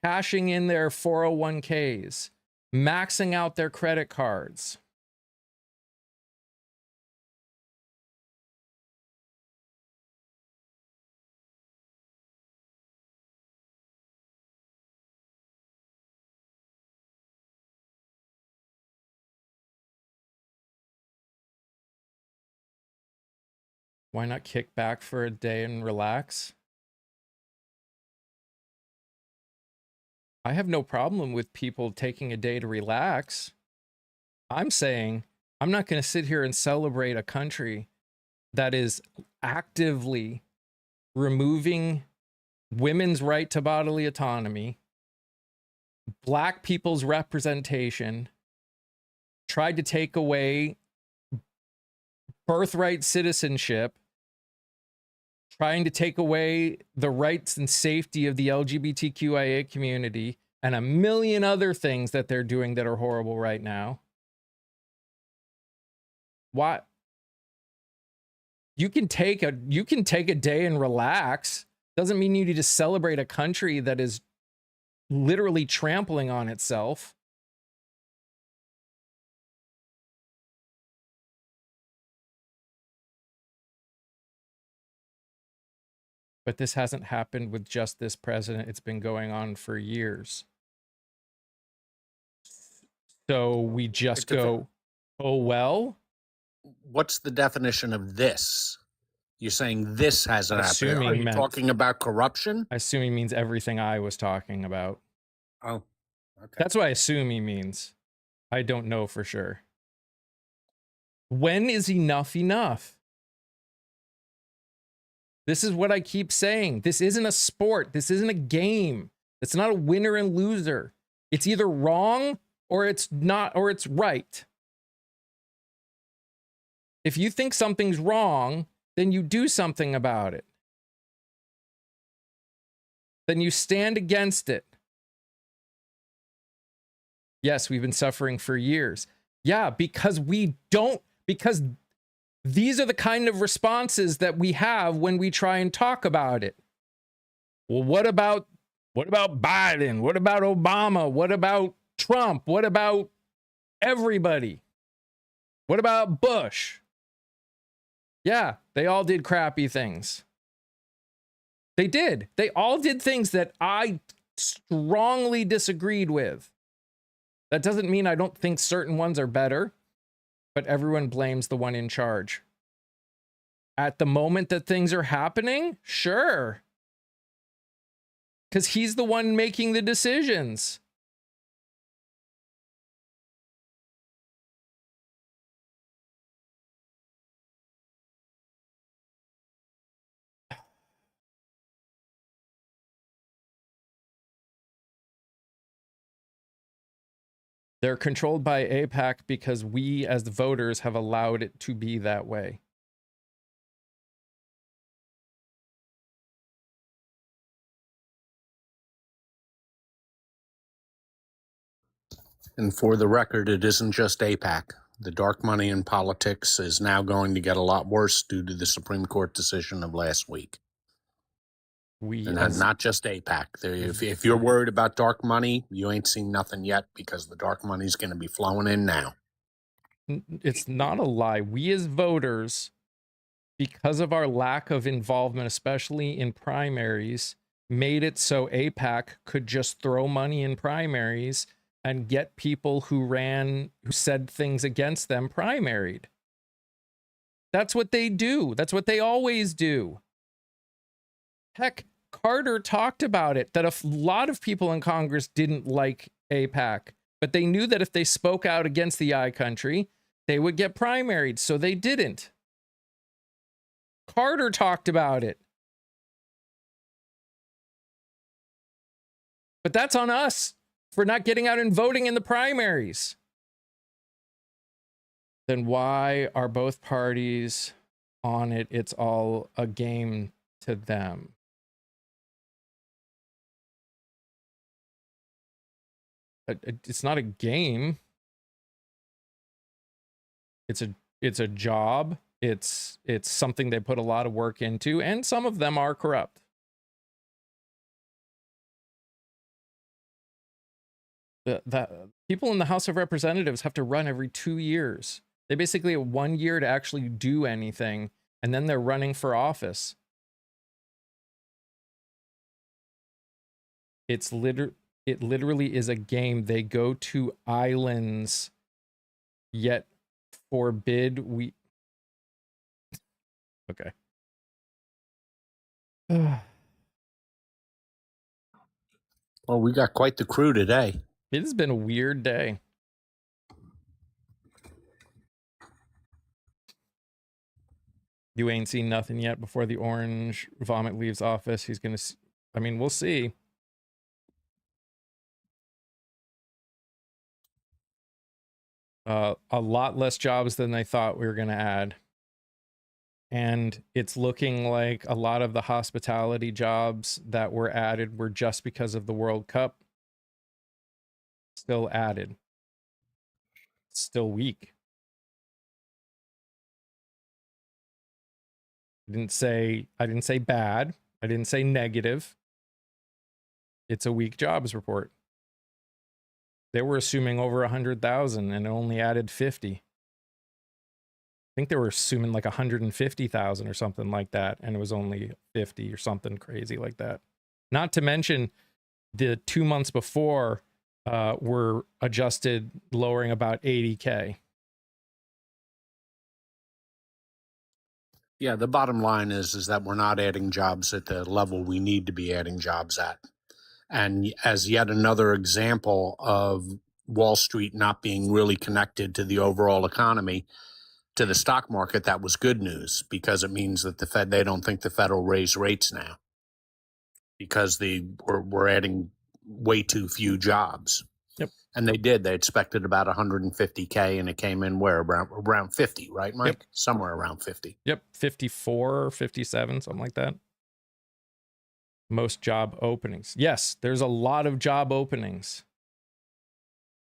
cashing in their 401ks, maxing out their credit cards. Why not kick back for a day and relax? I have no problem with people taking a day to relax. I'm saying I'm not going to sit here and celebrate a country that is actively removing women's right to bodily autonomy, black people's representation, tried to take away birthright citizenship, trying to take away the rights and safety of the LGBTQIA community, and a million other things that they're doing that are horrible right now. Why? You can take a day and relax. Doesn't mean you need to celebrate a country that is literally trampling on itself. But this hasn't happened with just this president. It's been going on for years. So we just go, oh, well. What's the definition of this? You're saying this hasn't happened. Are you talking about corruption? I assume he means everything I was talking about. Oh, okay. That's what I assume he means. I don't know for sure. When is enough enough? This is what I keep saying. This isn't a sport. This isn't a game. It's not a winner and loser. It's either wrong or it's not, or it's right. If you think something's wrong, then you do something about it. Then you stand against it. Yes, we've been suffering for years. Yeah, because these are the kind of responses that we have when we try and talk about it. Well, what about Biden? What about Obama? What about Trump? What about everybody? What about Bush? Yeah, they all did crappy things. They did. They all did things that I strongly disagreed with. That doesn't mean I don't think certain ones are better, but everyone blames the one in charge. At the moment that things are happening, sure. Because he's the one making the decisions. They're controlled by AIPAC because we as the voters have allowed it to be that way. And for the record, it isn't just APAC. The dark money in politics is now going to get a lot worse due to the Supreme Court decision of last week. We And as not just APAC. If you're worried about dark money, you ain't seen nothing yet, because the dark money's going to be flowing in now. It's not a lie. We as voters, because of our lack of involvement, especially in primaries, made it so AIPAC could just throw money in primaries and get people who said things against them primaried. That's what they do. That's what they always do. Heck, Carter talked about it, that a lot of people in Congress didn't like AIPAC, but they knew that if they spoke out against the I country, they would get primaried, so they didn't. Carter talked about it. But that's on us for not getting out and voting in the primaries. Then why are both parties on it? It's all a game to them. It's not a game. It's a job. It's something they put a lot of work into, and some of them are corrupt. The people in the House of Representatives have to run every 2 years. They basically have 1 year to actually do anything, and then they're running for office. It literally is a game. They go to islands, yet forbid we. Okay. Well, we got quite the crew today. It has been a weird day. You ain't seen nothing yet before the orange vomit leaves office. He's gonna. I mean, we'll see. A lot less jobs than they thought we were gonna add. And it's looking like a lot of the hospitality jobs that were added were just because of the World Cup. Still added. Still weak. I didn't say bad. I didn't say negative. It's a weak jobs report. They were assuming over 100,000 and it only added 50. I think they were assuming like 150,000 or something like that, and it was only 50 or something crazy like that. Not to mention the 2 months before were adjusted, lowering about 80K. Yeah, the bottom line is that we're not adding jobs at the level we need to be adding jobs at. And as yet another example of Wall Street not being really connected to the overall economy, to the stock market, that was good news, because it means that they don't think the Fed will raise rates now, because we're adding way too few jobs. Yep. And they did. They expected about 150K, and it came in where? Around 50, right, Mike? Yep. Somewhere around 50. Yep, 54, 57, something like that. Most job openings. Yes, there's a lot of job openings.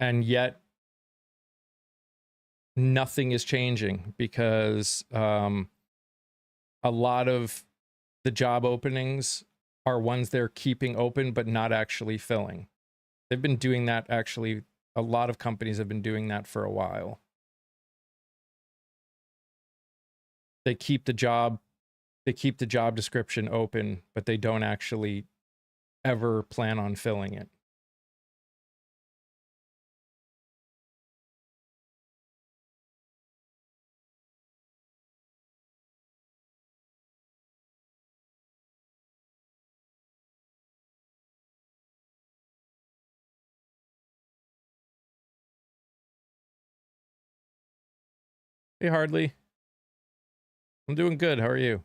And yet nothing is changing, because a lot of the job openings are ones they're keeping open but not actually filling. They've been doing that, actually. A lot of companies have been doing that for a while. They keep the job description open, but they don't actually ever plan on filling it. Hey, Hardly. I'm doing good. How are you?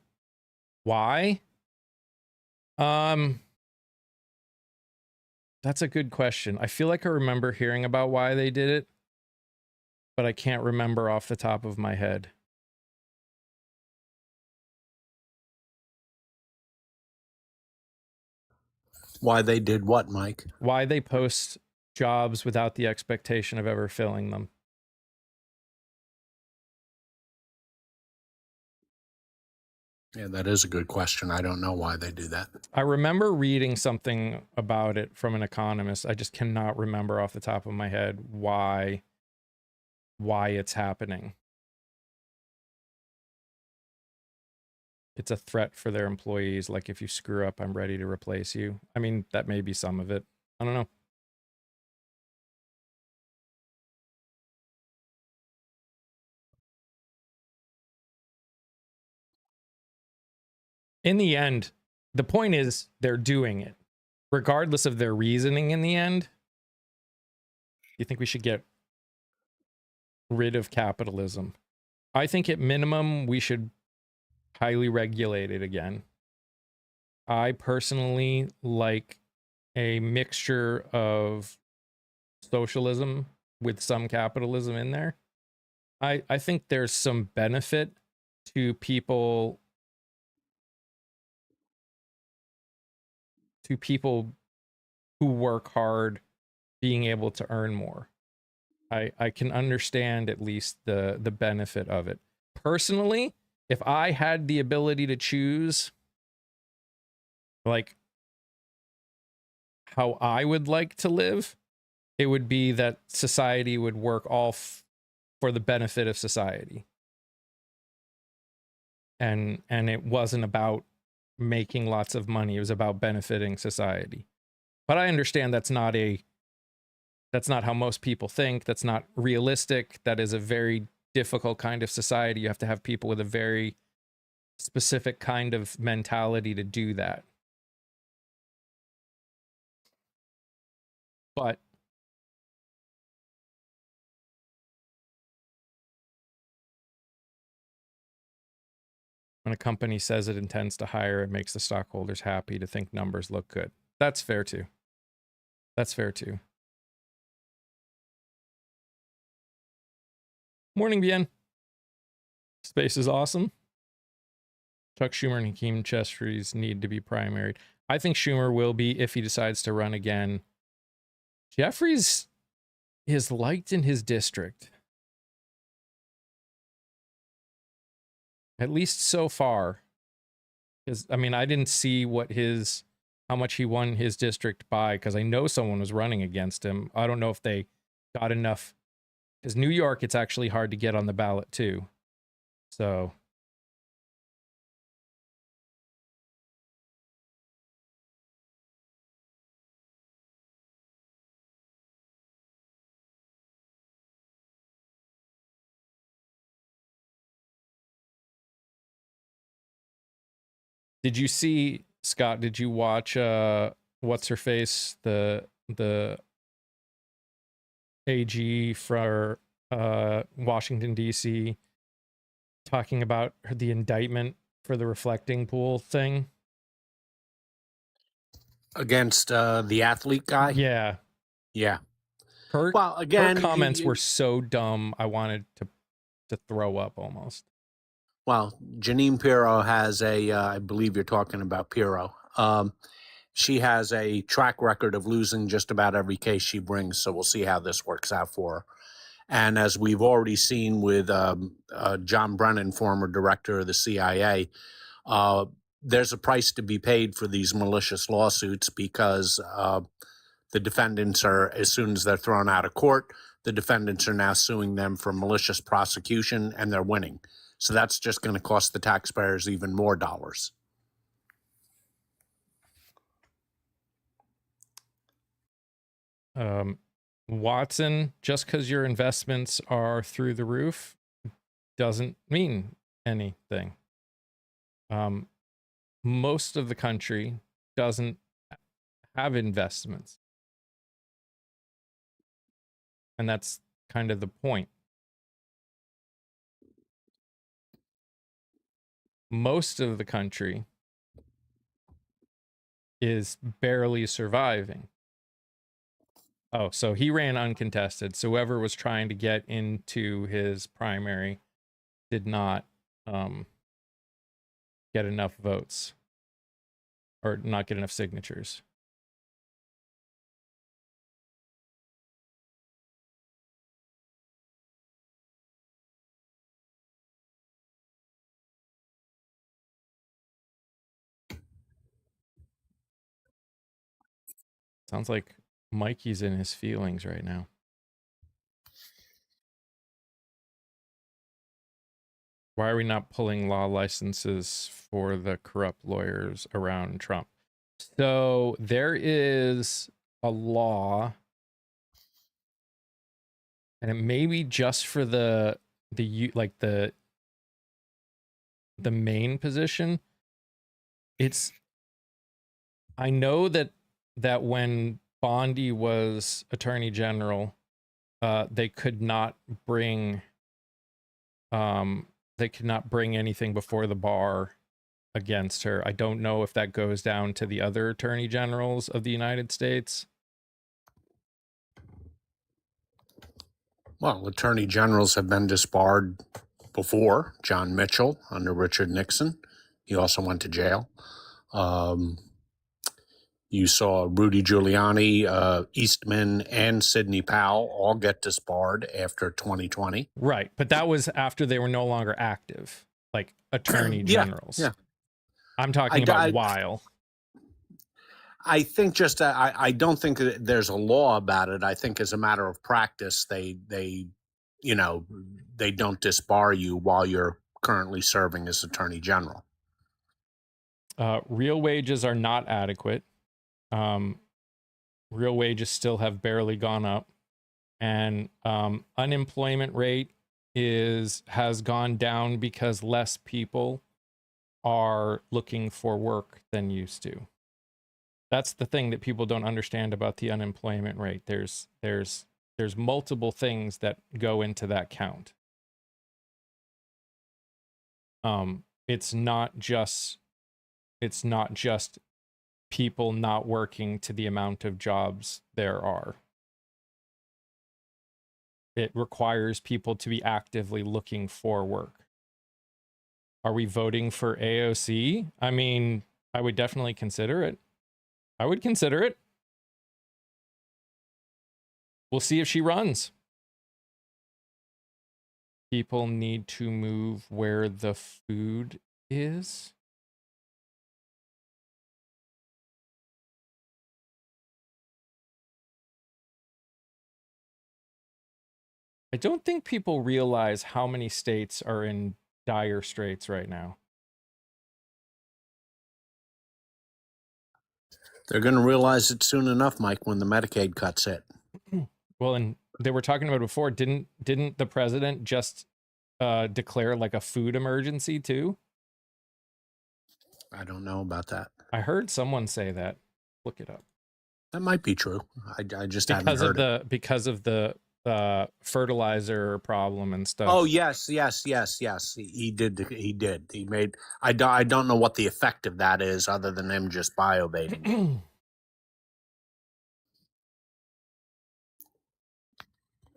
Why? That's a good question. I feel like I remember hearing about why they did it, but I can't remember off the top of my head. Why they did what, Mike? Why they post jobs without the expectation of ever filling them. Yeah, that is a good question. I don't know why they do that. I remember reading something about it from an economist. I just cannot remember off the top of my head why it's happening. It's a threat for their employees. Like, if you screw up, I'm ready to replace you. I mean, that may be some of it. I don't know. In the end, the point is they're doing it. Regardless of their reasoning in the end, you think we should get rid of capitalism? I think at minimum, we should highly regulate it again. I personally like a mixture of socialism with some capitalism in there. I think there's some benefit to people who work hard being able to earn more. I can understand at least the benefit of it. Personally, if I had the ability to choose like how I would like to live, it would be that society would work all for the benefit of society. And it wasn't about making lots of money, it was about benefiting society. But I understand that's not how most people think. That's not realistic. That is a very difficult kind of society. You have to have people with a very specific kind of mentality to do that. But when a company says it intends to hire, it makes the stockholders happy to think numbers look good. That's fair too. That's fair too. Morning, Bien. Space is awesome. Chuck Schumer and Hakeem Jeffries need to be primaried. I think Schumer will be if he decides to run again. Jeffries is liked in his district, at least so far. Because I mean, I didn't see how much he won his district by, because I know someone was running against him. I don't know if they got enough. Because New York, it's actually hard to get on the ballot too. So did you see, Scott, did you watch what's her face? The AG for Washington DC talking about the indictment for the reflecting pool thing? Against the athlete guy? Yeah. Yeah. Her Well, again, comments were so dumb, I wanted to throw up almost. Well, Janine Pirro has I believe you're talking about Pirro. She has a track record of losing just about every case she brings, so we'll see how this works out for her. And as we've already seen with John Brennan, former director of the CIA, there's a price to be paid for these malicious lawsuits because the defendants are, as soon as they're thrown out of court, the defendants are now suing them for malicious prosecution, and they're winning. So that's just going to cost the taxpayers even more dollars. Watson, just because your investments are through the roof doesn't mean anything. Most of the country doesn't have investments. And that's kind of the point. Most of the country is barely surviving. Oh, so he ran uncontested. So whoever was trying to get into his primary did not get enough votes or not get enough signatures. Sounds like Mikey's in his feelings right now. Why are we not pulling law licenses for the corrupt lawyers around Trump? So there is a law, and it may be just for the like the main position. It's I know that when Bondi was attorney general, they could not bring anything before the bar against her. I don't know if that goes down to the other attorney generals of the United States. Well, attorney generals have been disbarred before. John Mitchell under Richard Nixon. He also went to jail. You saw Rudy Giuliani, Eastman, and Sidney Powell all get disbarred after 2020. Right, but that was after they were no longer active, like attorney generals. Yeah. I'm talking about while. I think just I don't think that there's a law about it. I think as a matter of practice, they don't disbar you while you're currently serving as attorney general. Real wages are not adequate. Real wages still have barely gone up, and unemployment rate has gone down because less people are looking for work than used to. That's the thing that people don't understand about the unemployment rate. There's multiple things that go into that count. It's not just people not working to the amount of jobs there are. It requires people to be actively looking for work. Are we voting for AOC? I mean, I would definitely consider it. I would consider it. We'll see if she runs. People need to move where the food is. I don't think people realize how many states are in dire straits right now. They're going to realize it soon enough, Mike, when the Medicaid cuts hit. Well, and they were talking about before, didn't the president just declare like a food emergency too? I don't know about that. I heard someone say that. Look it up. That might be true. I just haven't heard it. Because of the fertilizer problem and stuff. Oh yes. He did. He made. I don't know what the effect of that is, other than him just bio-baiting.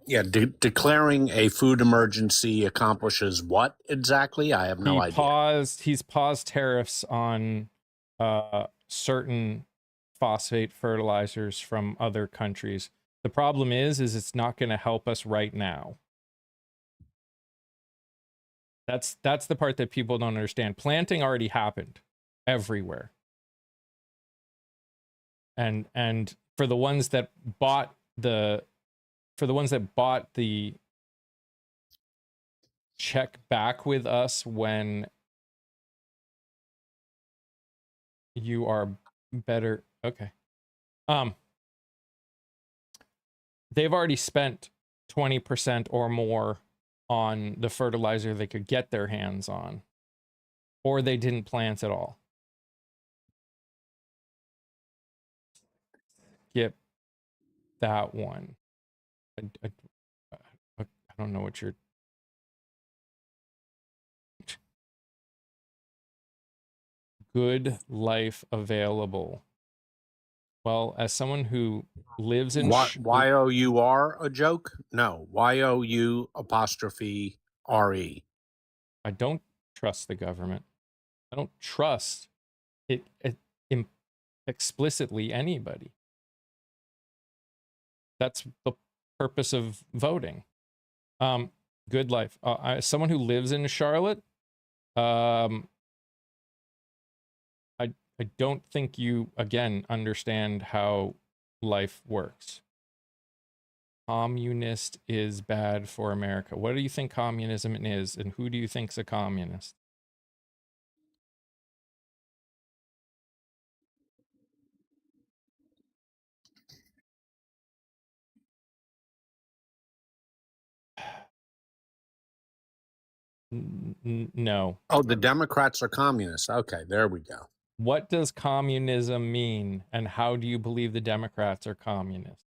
Yeah, declaring a food emergency accomplishes what exactly? I have no idea. He's paused tariffs on certain phosphate fertilizers from other countries. The problem is it's not going to help us right now. That's the part that people don't understand. Planting already happened everywhere. And for the ones that bought the check back with us when you are better. Okay. They've already spent 20% or more on the fertilizer they could get their hands on, or they didn't plant at all. Skip that one. I don't know what you're. Good life available. Well, as someone who lives in Y-O-U-R a joke? No, Y-O-U apostrophe R-E. I don't trust the government. I don't trust it explicitly anybody. That's the purpose of voting. Good life. As someone who lives in Charlotte, um, I don't think you again understand how life works. Communist is bad for America. What do you think communism is, and who do you think's a communist? No. Oh, the Democrats are communists. Okay, there we go. What does communism mean, and how do you believe the Democrats are communists?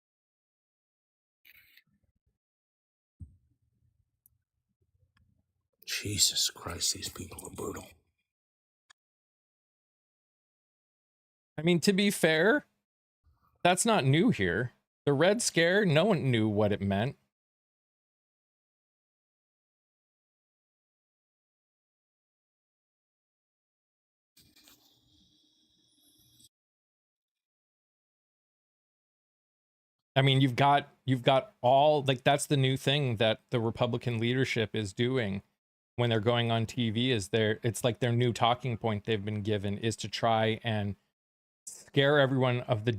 Jesus Christ, these people are brutal. I mean, to be fair, that's not new here. The Red Scare, no one knew what it meant. I mean, you've got all, like, that's the new thing that the Republican leadership is doing when they're going on TV, is it's like their new talking point they've been given is to try and scare everyone of the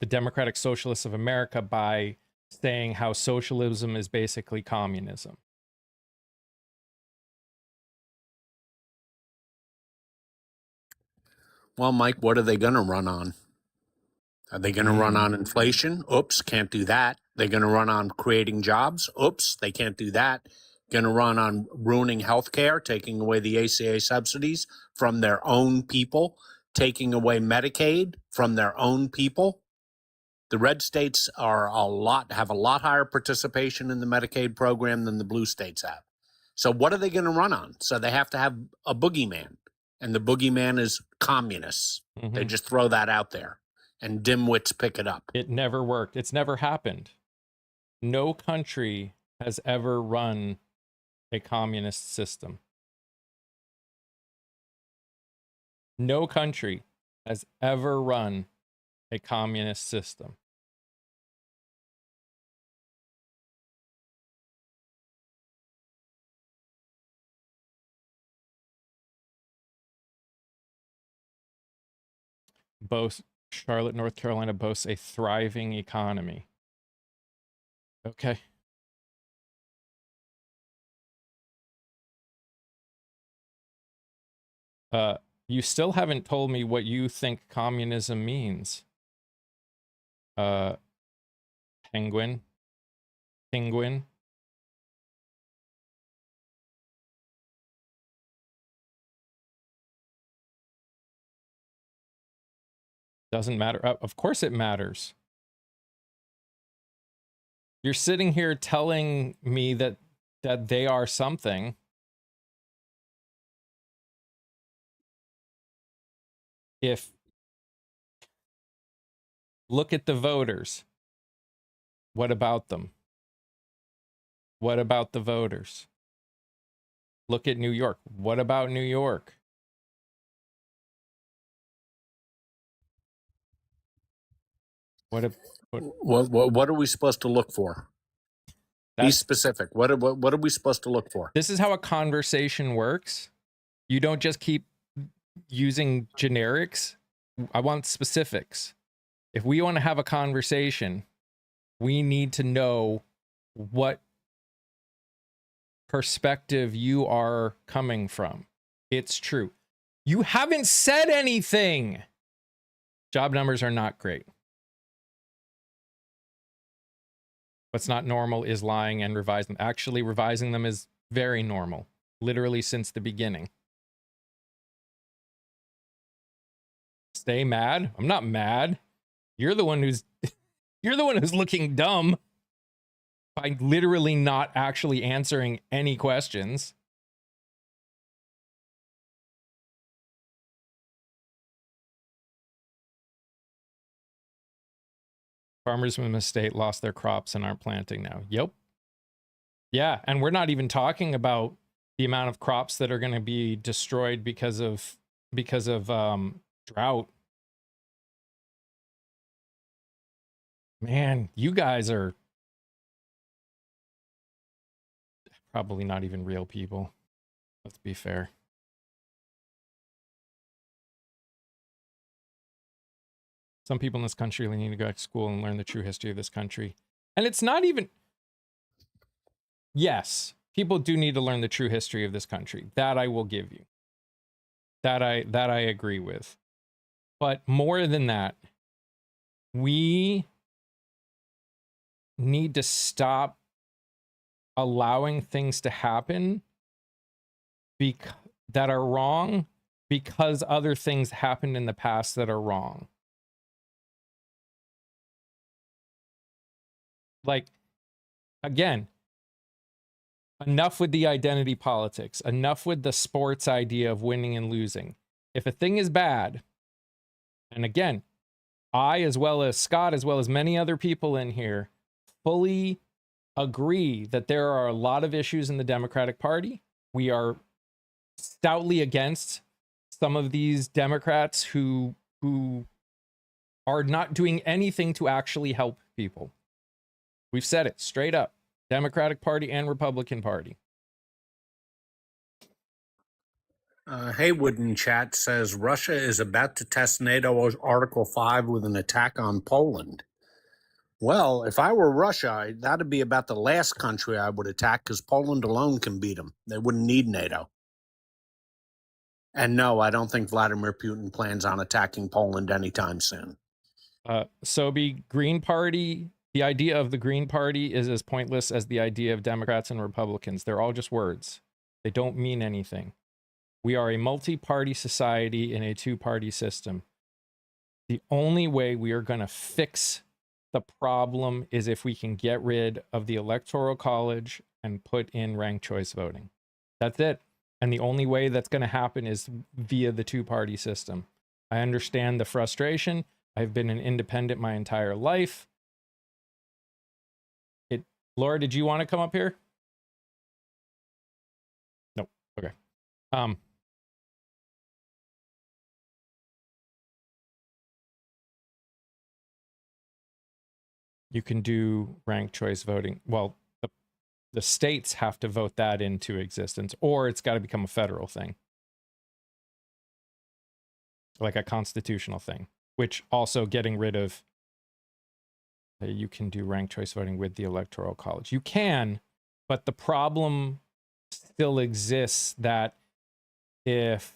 Democratic Socialists of America by saying how socialism is basically communism. Well, Mike, what are they going to run on? Are they going to run on inflation? Oops, can't do that. They're going to run on creating jobs? Oops, they can't do that. Going to run on ruining healthcare, taking away the ACA subsidies from their own people, taking away Medicaid from their own people. The red states have a lot higher participation in the Medicaid program than the blue states have. So what are they going to run on? So they have to have a boogeyman, and the boogeyman is communists. They just throw that out there, and dimwits pick it up. It never worked. It's never happened. No country has ever run a communist system. No country has ever run a communist system. Charlotte, North Carolina boasts a thriving economy. Okay. You still haven't told me what you think communism means. Penguin. Doesn't matter. Of course it matters. You're sitting here telling me that they are something. Look at the voters. What about them? What about the voters? Look at New York. What about New York? What are we supposed to look for? Be specific. What are we supposed to look for? This is how a conversation works. You don't just keep using generics. I want specifics. If we want to have a conversation, we need to know what perspective you are coming from. It's true. You haven't said anything. Job numbers are not great. What's not normal is lying and revising. Actually, revising them is very normal, literally since the beginning. Stay mad? I'm not mad. You're the one who's looking dumb by literally not actually answering any questions. Farmers in the state lost their crops and aren't planting now. Yep. Yeah, and we're not even talking about the amount of crops that are going to be destroyed because of drought. Man, you guys are probably not even real people. Let's be fair. Some people in this country really need to go back to school and learn the true history of this country. And it's not even... Yes, people do need to learn the true history of this country. That I will give you. That I agree with. But more than that, we need to stop allowing things to happen that are wrong because other things happened in the past that are wrong. Like, again, enough with the identity politics, enough with the sports idea of winning and losing. If a thing is bad, and again, I, as well as Scott, as well as many other people in here, fully agree that there are a lot of issues in the Democratic Party. We are stoutly against some of these Democrats who are not doing anything to actually help people. We've said it straight up. Democratic Party and Republican Party. Haywood in chat says Russia is about to test NATO's Article 5 with an attack on Poland. Well, if I were Russia, that'd be about the last country I would attack because Poland alone can beat them. They wouldn't need NATO. And no, I don't think Vladimir Putin plans on attacking Poland anytime soon. Sobi, Green Party, the idea of the Green Party is as pointless as the idea of Democrats and Republicans. They're all just words. They don't mean anything. We are a multi-party society in a two-party system. The only way we are going to fix the problem is if we can get rid of the Electoral College and put in ranked choice voting. That's it. And the only way that's going to happen is via the two-party system. I understand the frustration. I've been an independent my entire life. Laura, did you want to come up here? Nope. Okay. You can do ranked choice voting. Well, the states have to vote that into existence, or it's got to become a federal thing, like a constitutional thing, which also getting rid of, you can do ranked choice voting with the Electoral College. You can, but the problem still exists that if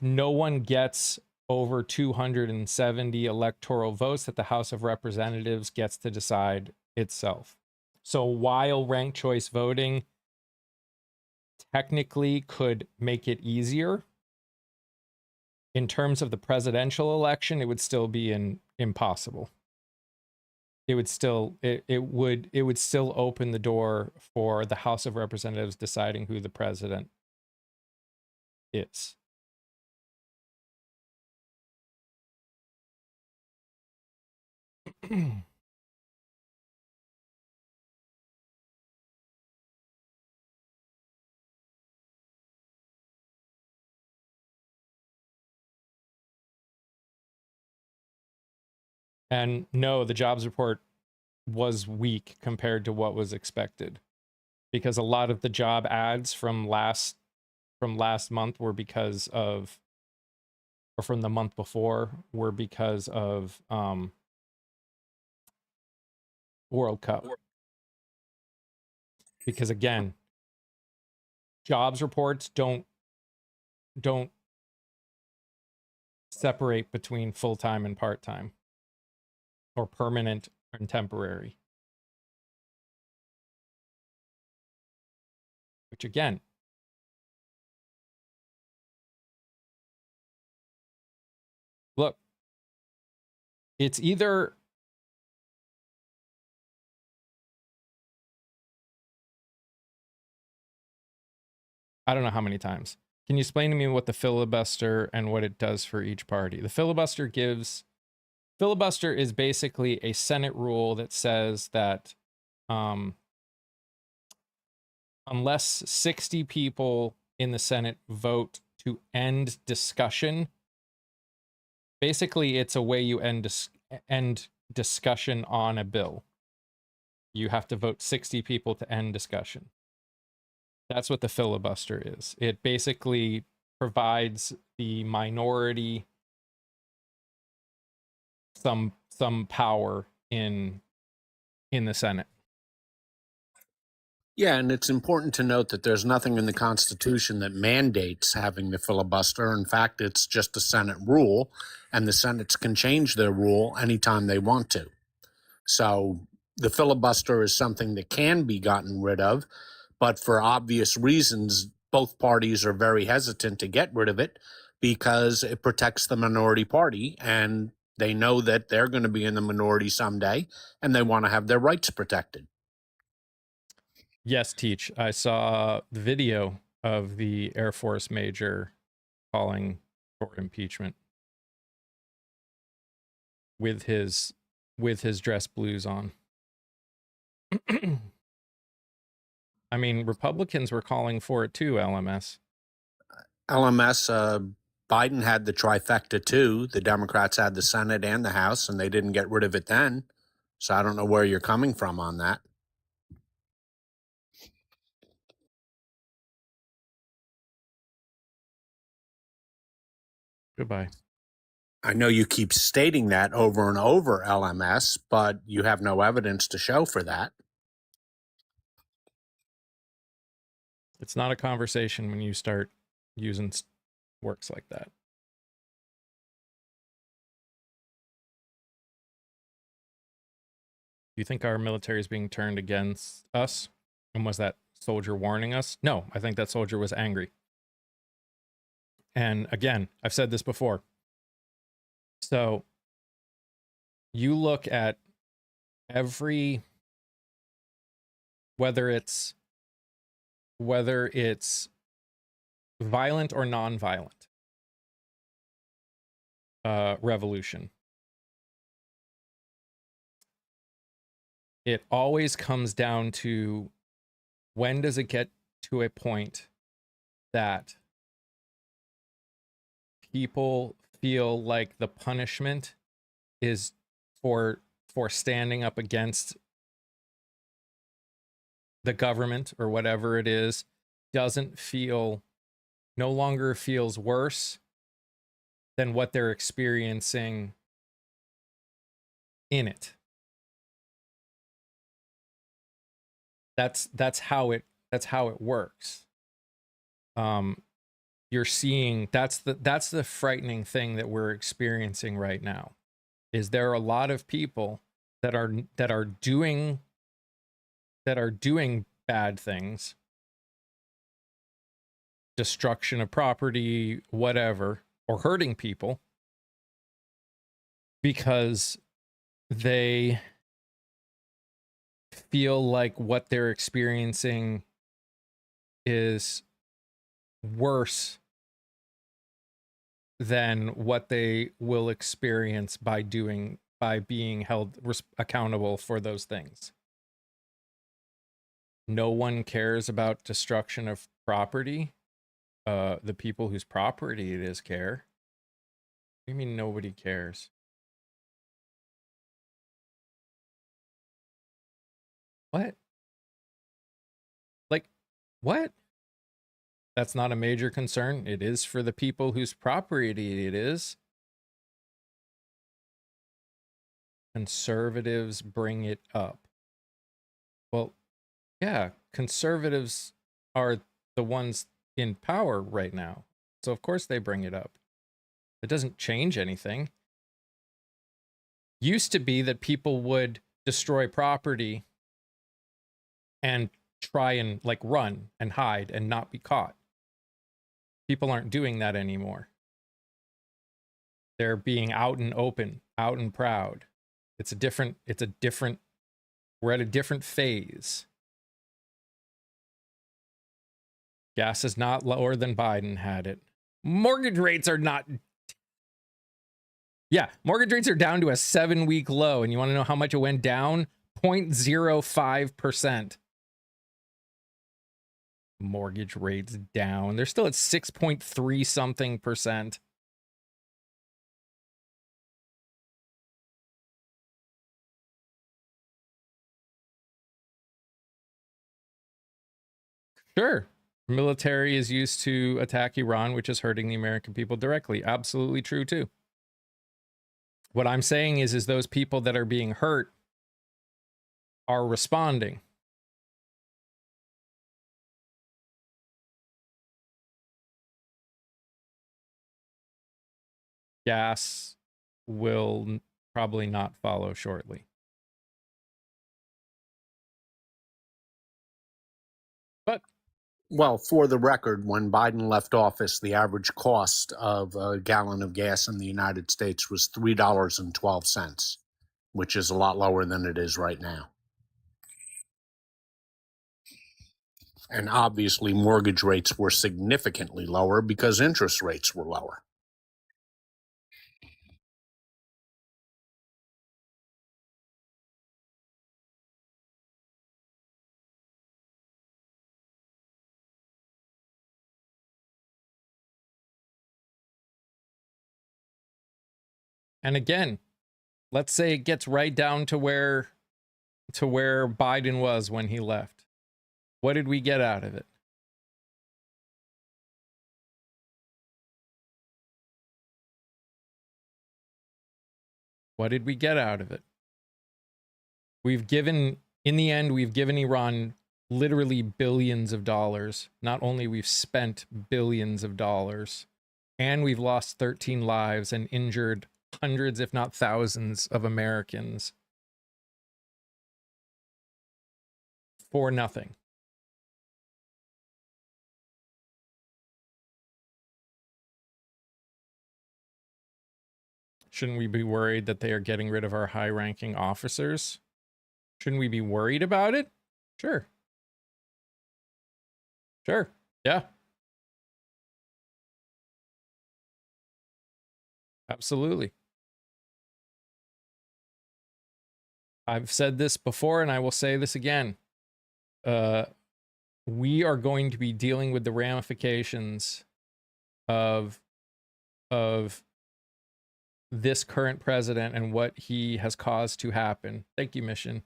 no one gets over 270 electoral votes, that the House of Representatives gets to decide itself. So while ranked choice voting technically could make it easier, in terms of the presidential election, it would still be impossible. It would still open the door for the House of Representatives deciding who the president is. And no, the jobs report was weak compared to what was expected, because a lot of the job ads from last month were because of, or from the month before, were because of World Cup. Because again, jobs reports don't separate between full-time and part-time, or permanent and temporary. Which again, look, it's either I don't know how many times. Can you explain to me what the filibuster and what it does for each party? The filibuster gives Filibuster is basically a Senate rule that says that unless 60 people in the Senate vote to end discussion, basically it's a way you end discussion on a bill. You have to vote 60 people to end discussion. That's what the filibuster is. It basically provides the minority some power in the Senate. Yeah, and it's important to note that there's nothing in the Constitution that mandates having the filibuster. In fact, it's just a Senate rule, and the Senates can change their rule anytime they want to. So the filibuster is something that can be gotten rid of, but for obvious reasons, both parties are very hesitant to get rid of it because it protects the minority party, and they know that they're going to be in the minority someday, and they want to have their rights protected. Yes, Teach. I saw the video of the Air Force major calling for impeachment with his dress blues on. I mean, Republicans were calling for it too, LMS. Biden had the trifecta too. The Democrats had the Senate and the House, and they didn't get rid of it then. So I don't know where you're coming from on that. Goodbye. I know you keep stating that over and over, LMS, but you have no evidence to show for that. It's not a conversation when you start using works like that. Do you think our military is being turned against us? And was that soldier warning us? No, I think that soldier was angry. And again, I've said this before. So you look at every, whether it's violent or non-violent revolution, it always comes down to, when does it get to a point that people feel like the punishment is for standing up against the government or whatever it is, no longer feels worse than what they're experiencing in it. That's how it works. You're seeing, that's the frightening thing that we're experiencing right now, is there are a lot of people that are doing bad things, destruction of property, whatever, or hurting people, because they feel like what they're experiencing is worse than what they will experience by being held accountable for those things. No one cares about destruction of property. The people whose property it is care. What do you mean nobody cares? What? Like, what? That's not a major concern. It is for the people whose property it is. Conservatives bring it up. Well, yeah, conservatives are the ones in power right now. So of course they bring it up. It doesn't change anything. Used to be that people would destroy property and try and like run and hide and not be caught. People aren't doing that anymore. They're being out and open, out and proud. We're at a different phase. Gas is not lower than Biden had it. Mortgage rates are not. Yeah, mortgage rates are down to a 7-week low, and you want to know how much it went down? 0.05%. Mortgage rates down. They're still at 6.3 something percent. Sure. Military is used to attack Iran, which is hurting the American people directly. Absolutely true too. What I'm saying is those people that are being hurt are responding. Gas will probably not follow shortly. But Well, for the record, when Biden left office, the average cost of a gallon of gas in the United States was $3.12, which is a lot lower than it is right now. And obviously, mortgage rates were significantly lower because interest rates were lower. and again, let's say it gets right down to where Biden was when he left. What did we get out of it? What did we get out of it? In the end, we've given Iran literally billions of dollars. Not only we've spent billions of dollars, and we've lost 13 lives and injured hundreds, if not thousands, of Americans for nothing. Shouldn't we be worried that they are getting rid of our high-ranking officers? Shouldn't we be worried about it? Sure. Sure. Yeah. Absolutely. I've said this before and I will say this again. We are going to be dealing with the ramifications of this current president and what he has caused to happen. Thank you, Mission.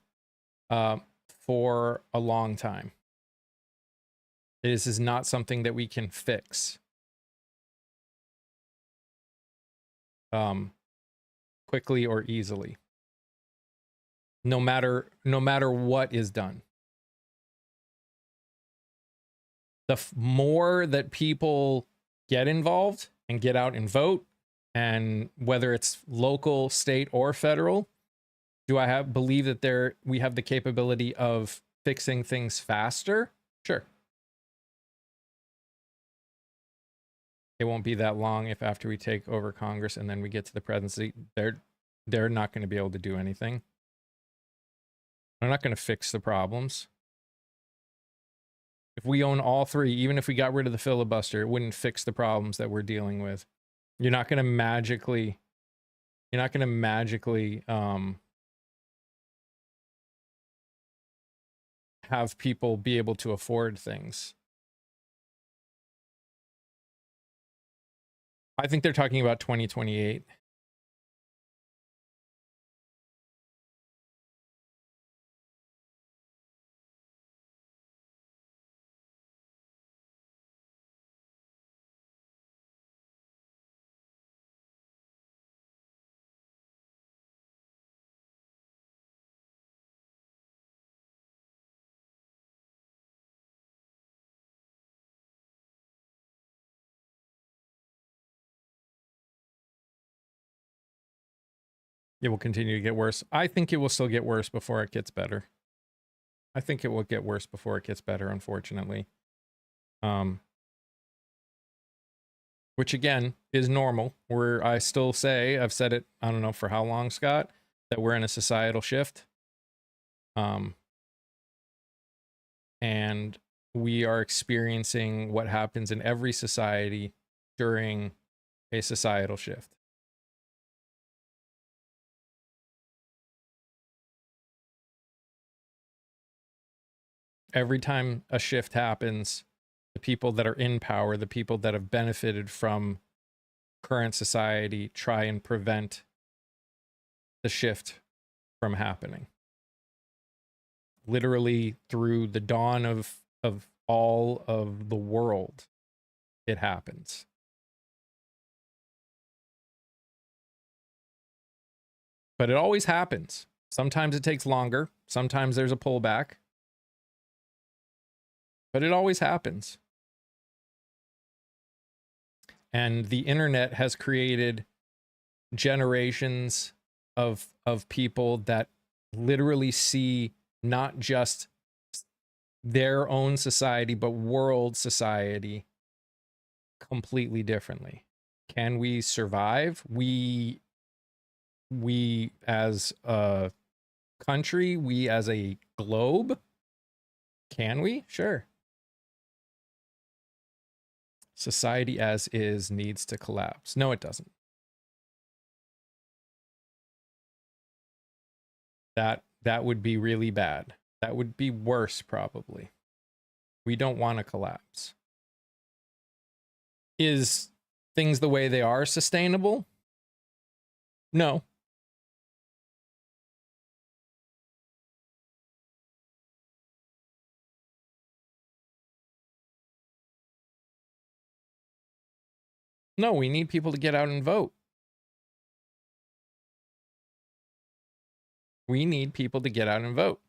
For a long time. This is not something that we can fix. Quickly or easily. No matter what is done. The more that people get involved and get out and vote, and whether it's local, state, or federal, do I believe that we have the capability of fixing things faster? Sure. It won't be that long if after we take over Congress and then we get to the presidency, they're not going to be able to do anything. They're not going to fix the problems. If we own all three, even if we got rid of the filibuster, it wouldn't fix the problems that we're dealing with. You're not going to magically have people be able to afford things. I think they're talking about 2028. It will continue to get worse. I think it will still get worse before it gets better. I think it will get worse before it gets better, unfortunately. Which again is normal. Where I still say, I've said it, I don't know for how long, Scott, that we're in a societal shift. And we are experiencing what happens in every society during a societal shift. Every time a shift happens, the people that are in power, the people that have benefited from current society, try and prevent the shift from happening. Literally through the dawn of all of the world, it happens. But it always happens. Sometimes it takes longer. Sometimes there's a pullback. But it always happens. And the internet has created generations of people that literally see not just their own society, but world society completely differently. Can we survive? We as a country, we as a globe, can we? Sure. Society as is needs to collapse. No, it doesn't. That would be really bad. That would be worse, probably. We don't want to collapse. Is things the way they are sustainable? No. No, we need people to get out and vote. We need people to get out and vote.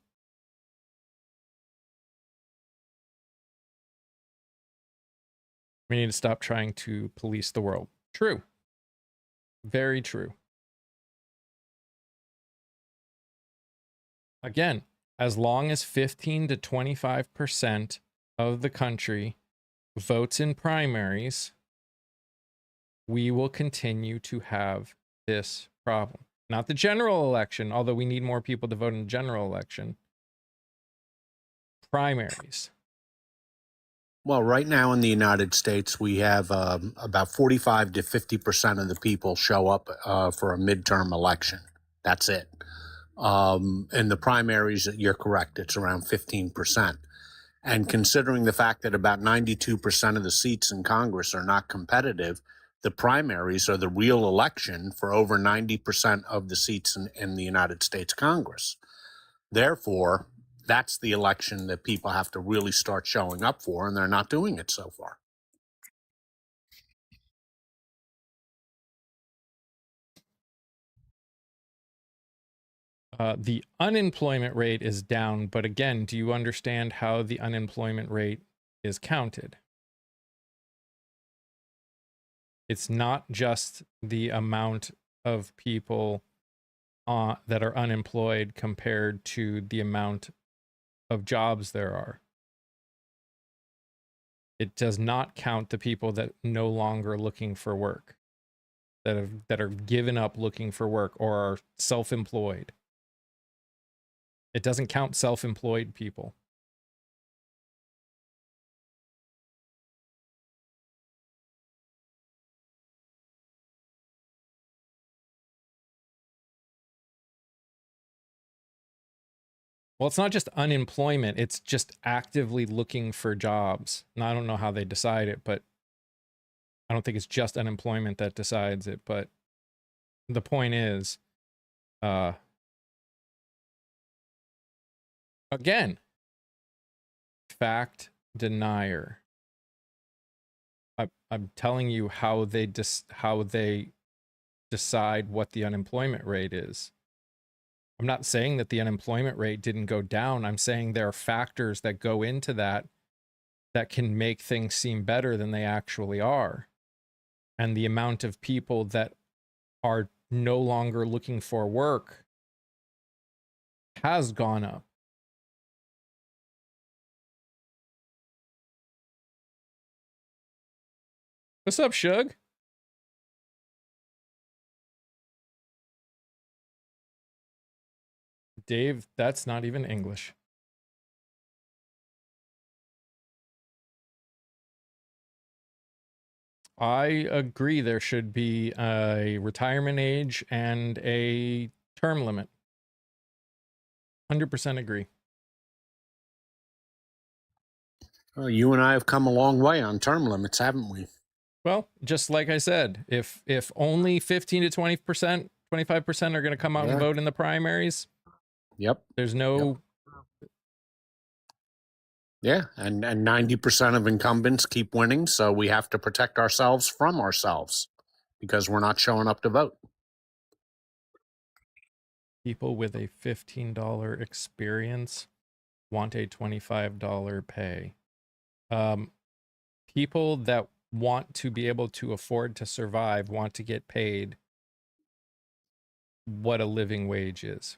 We need to stop trying to police the world. True. Very true. Again, as long as 15 to 25% of the country votes in primaries, we will continue to have this problem. Not the general election, although we need more people to vote in the general election. Primaries. Well, right now in the United States, we have about 45 to 50% of the people show up for a midterm election. That's it. In the primaries, you're correct. It's around 15%. And considering the fact that about 92% of the seats in Congress are not competitive, the primaries are the real election for over 90% of the seats in the United States Congress. Therefore, that's the election that people have to really start showing up for, and they're not doing it so far. The unemployment rate is down, but again, do you understand how the unemployment rate is counted? It's not just the amount of people that are unemployed compared to the amount of jobs there are. It does not count the people that no longer looking for work, that are given up looking for work or are self-employed. It doesn't count self-employed people. Well, it's not just unemployment, it's just actively looking for jobs. And I don't know how they decide it, but I don't think it's just unemployment that decides it. But the point is, again, fact denier. I'm telling you how they decide what the unemployment rate is. I'm not saying that the unemployment rate didn't go down. I'm saying there are factors that go into that can make things seem better than they actually are. And the amount of people that are no longer looking for work has gone up. What's up, Shug? Dave, that's not even English. I agree there should be a retirement age and a term limit. 100% agree. Well, you and I have come a long way on term limits, haven't we? Well, just like I said, if only 15 to 20%, 25% are going to come out and Yeah. vote in the primaries, Yep. there's Yep. no Yeah, and 90% of incumbents keep winning, so we have to protect ourselves from ourselves because we're not showing up to vote. people with a $15 experience want a $25 pay. People that want to be able to afford to survive want to get paid what a living wage is.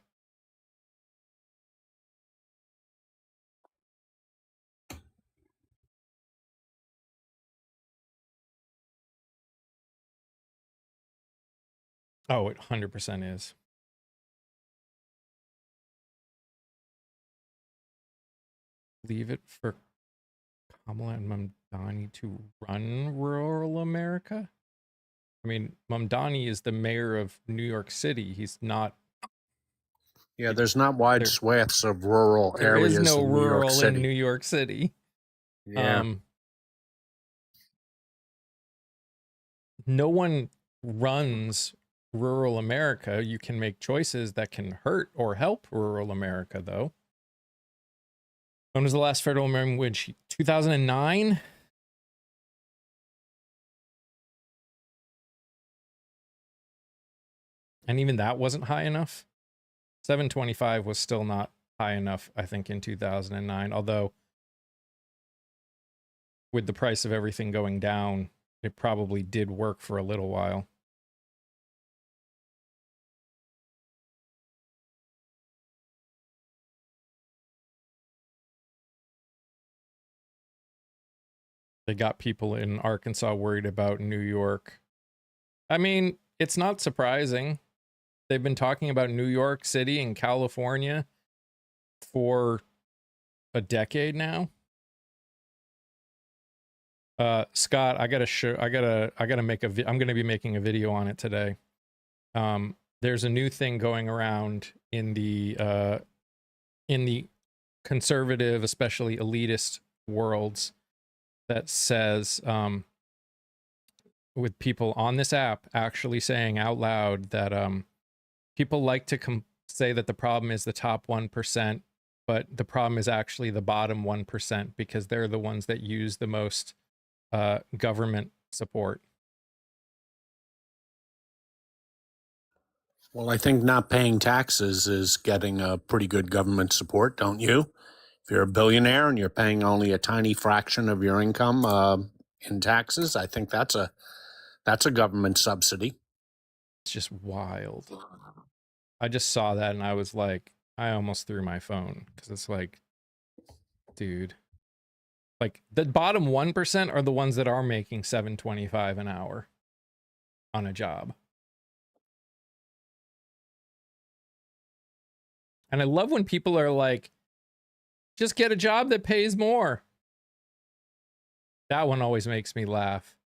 Oh, it 100% is. Leave it for Kamala and Mamdani to run rural America? I mean, Mamdani is the mayor of New York City. He's not. Yeah, there's not wide There, swaths of rural there is areas no in New York rural in City. New York City. Yeah. No one runs rural America. You can make choices that can hurt or help rural America, though. When was the last federal minimum wage? 2009? And even that wasn't high enough. 725 was still not high enough, I think, in 2009. Although, with the price of everything going down, it probably did work for a little while. They got people in Arkansas worried about New York. I mean, it's not surprising. They've been talking about New York City and California for a decade now. Scott, I gotta make I'm gonna be making a video on it today. There's a new thing going around in the conservative, especially elitist worlds, that says with people on this app actually saying out loud that people like to say that the problem is the top 1%, but the problem is actually the bottom 1% because they're the ones that use the most government support. Well, I think not paying taxes is getting a pretty good government support, don't you? If you're a billionaire and you're paying only a tiny fraction of your income in taxes, I think that's a government subsidy. It's just wild. I just saw that and I was like, I almost threw my phone because it's like, dude, like the bottom 1% are the ones that are making $7.25 an hour on a job. And I love when people are like, just get a job that pays more. That one always makes me laugh.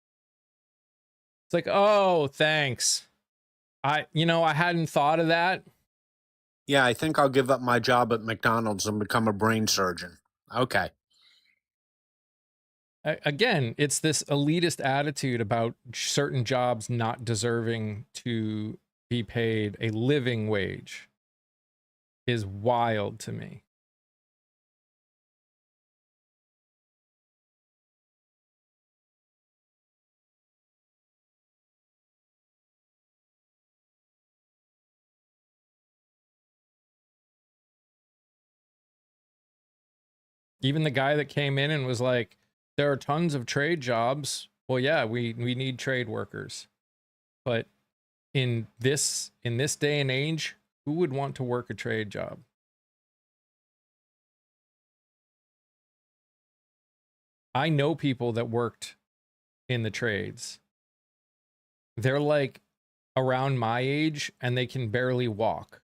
It's like, oh, thanks. I hadn't thought of that. Yeah, I think I'll give up my job at McDonald's and become a brain surgeon. Okay. Again, it's this elitist attitude about certain jobs not deserving to be paid a living wage is wild to me. Even the guy that came in and was like, there are tons of trade jobs. Well, yeah, we need trade workers. But in this day and age, who would want to work a trade job? I know people that worked in the trades. They're like around my age and they can barely walk.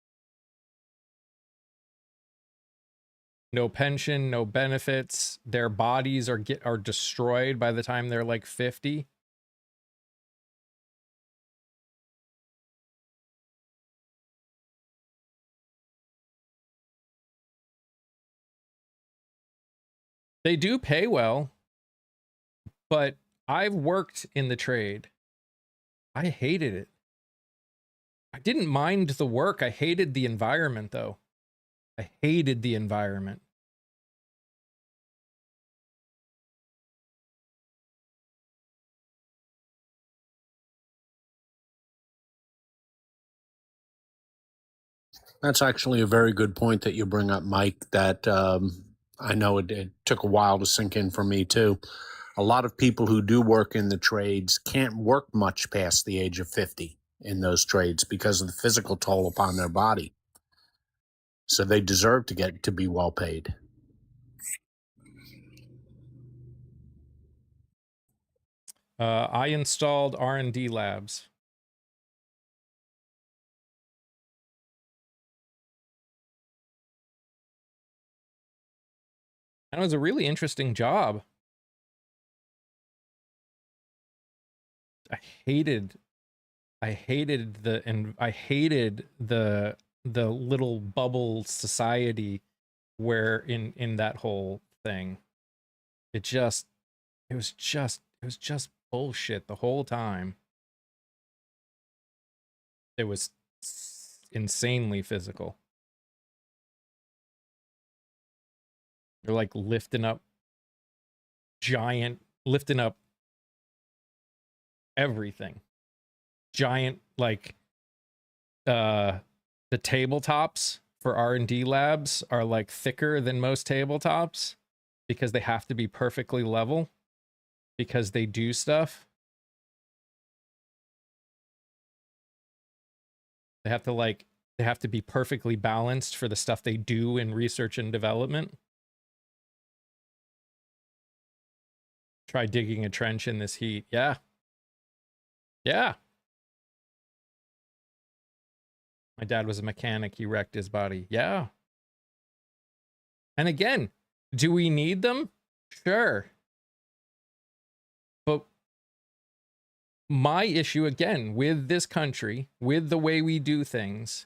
No pension, no benefits. Their bodies are destroyed by the time they're like 50. They do pay well, but I've worked in the trade. I hated it. I didn't mind the work. I hated the environment, though. I hated the environment. That's actually a very good point that you bring up, Mike, that I know it took a while to sink in for me, too. A lot of people who do work in the trades can't work much past the age of 50 in those trades because of the physical toll upon their body. So they deserve to get to be well paid. I installed R&D labs. And it was a really interesting job. I hated the little bubble society where in that whole thing. It was just bullshit the whole time. It was insanely physical. They're like lifting up everything. Giant, like, the tabletops for R&D labs are like thicker than most tabletops because they have to be perfectly level because they do stuff. They have to be perfectly balanced for the stuff they do in research and development. Try digging a trench in this heat. Yeah. Yeah. My dad was a mechanic. He wrecked his body. Yeah. And again, do we need them? Sure. But my issue, again, with this country, with the way we do things,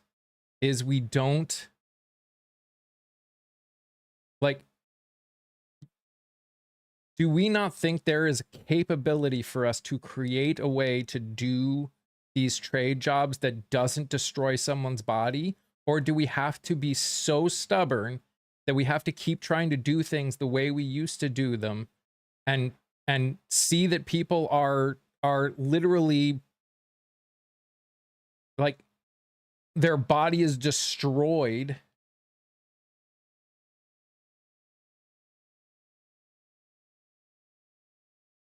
is we don't, like, do we not think there is a capability for us to create a way to do these trade jobs that doesn't destroy someone's body? Or do we have to be so stubborn that we have to keep trying to do things the way we used to do them and see that people are literally, like, their body is destroyed?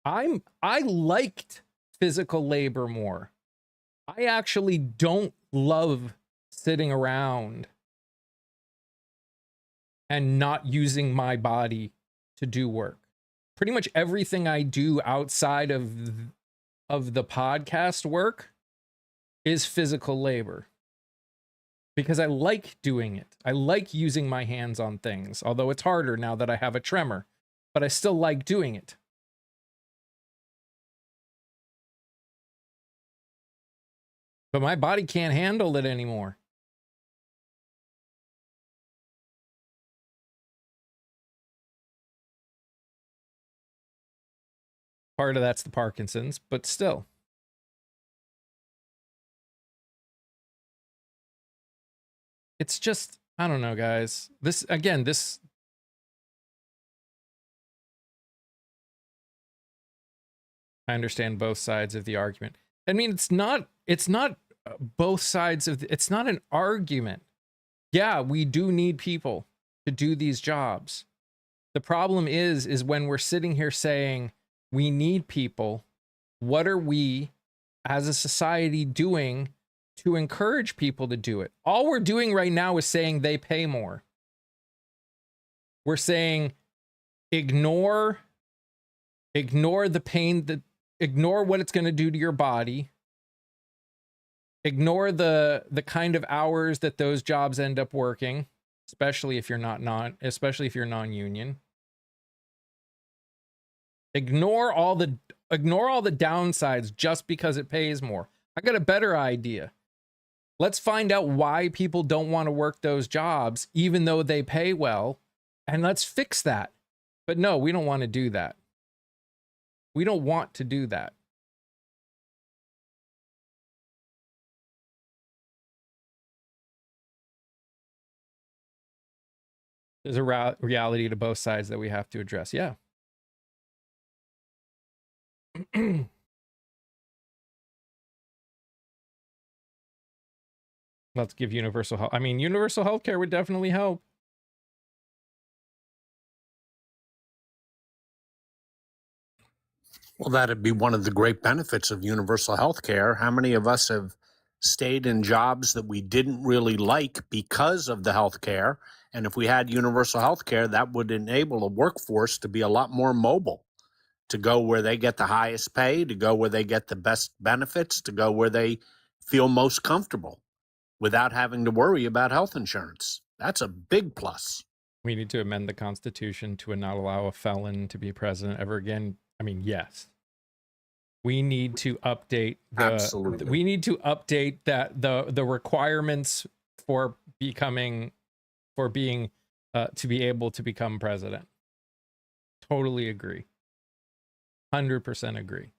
I liked physical labor more. I actually don't love sitting around and not using my body to do work. Pretty much everything I do outside of the podcast work is physical labor because I like doing it. I like using my hands on things, although it's harder now that I have a tremor, but I still like doing it. But my body can't handle it anymore. Part of that's the Parkinson's, but still. It's just, I don't know, guys. This, again, this, I understand both sides of the argument. I mean, it's not both sides of it's not an argument. Yeah, we do need people to do these jobs. The problem is when we're sitting here saying we need people, what are we as a society doing to encourage people to do it? All we're doing right now is saying they pay more. We're saying ignore the pain, ignore what it's going to do to your body. Ignore the kind of hours that those jobs end up working, especially if you're especially if you're non-union. Ignore all the downsides just because it pays more. I got a better idea. Let's find out why people don't want to work those jobs even though they pay well, and let's fix that. But no, we don't want to do that. We don't want to do that. There's a reality to both sides that we have to address. Yeah. Let's give universal health. I mean, universal health care would definitely help. Well, that'd be one of the great benefits of universal health care. How many of us have stayed in jobs that we didn't really like because of the health care? And if we had universal health care, that would enable a workforce to be a lot more mobile, to go where they get the highest pay, to go where they get the best benefits, to go where they feel most comfortable without having to worry about health insurance. That's a big plus. We need to amend the Constitution to not allow a felon to be president ever again. I mean, yes. We need to update Absolutely. We need to update that the requirements for being to be able to become president. Totally agree. 100% agree.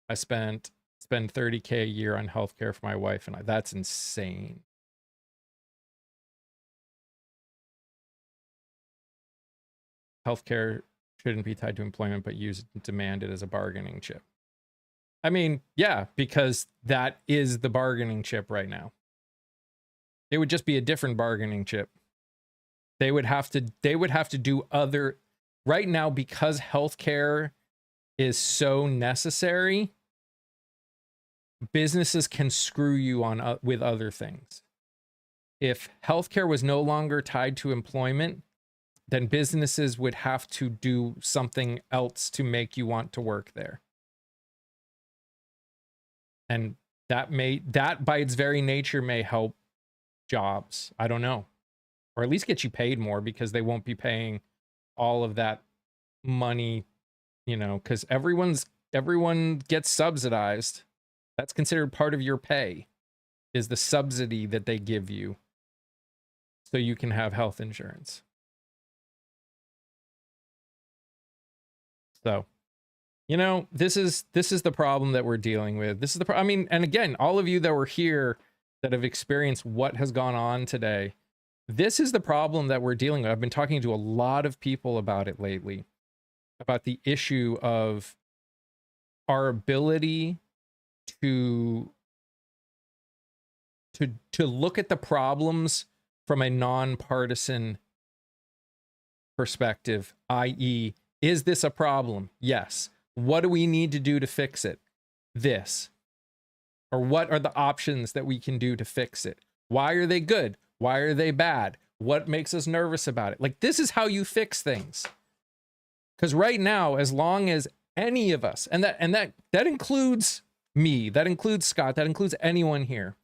I spend $30K a year on healthcare for my wife and I. That's insane. Healthcare shouldn't be tied to employment, but demand it as a bargaining chip. I mean, yeah, because that is the bargaining chip right now. It would just be a different bargaining chip. They would have to do other right now, because healthcare is so necessary. Businesses can screw you on with other things. If healthcare was no longer tied to employment, then businesses would have to do something else to make you want to work there. And that by its very nature may help jobs. I don't know. Or at least get you paid more, because they won't be paying all of that money, because everyone gets subsidized. That's considered part of your pay, is the subsidy that they give you so you can have health insurance. So, this is the problem that we're dealing with. This is I mean, and again, all of you that were here that have experienced what has gone on today, this is the problem that we're dealing with. I've been talking to a lot of people about it lately, about the issue of our ability to look at the problems from a nonpartisan perspective, i.e., is this a problem? Yes. What do we need to do to fix it? This. Or what are the options that we can do to fix it? Why are they good? Why are they bad? What makes us nervous about it? Like, this is how you fix things. Because right now, as long as any of us, and that includes me, that includes Scott, that includes anyone here,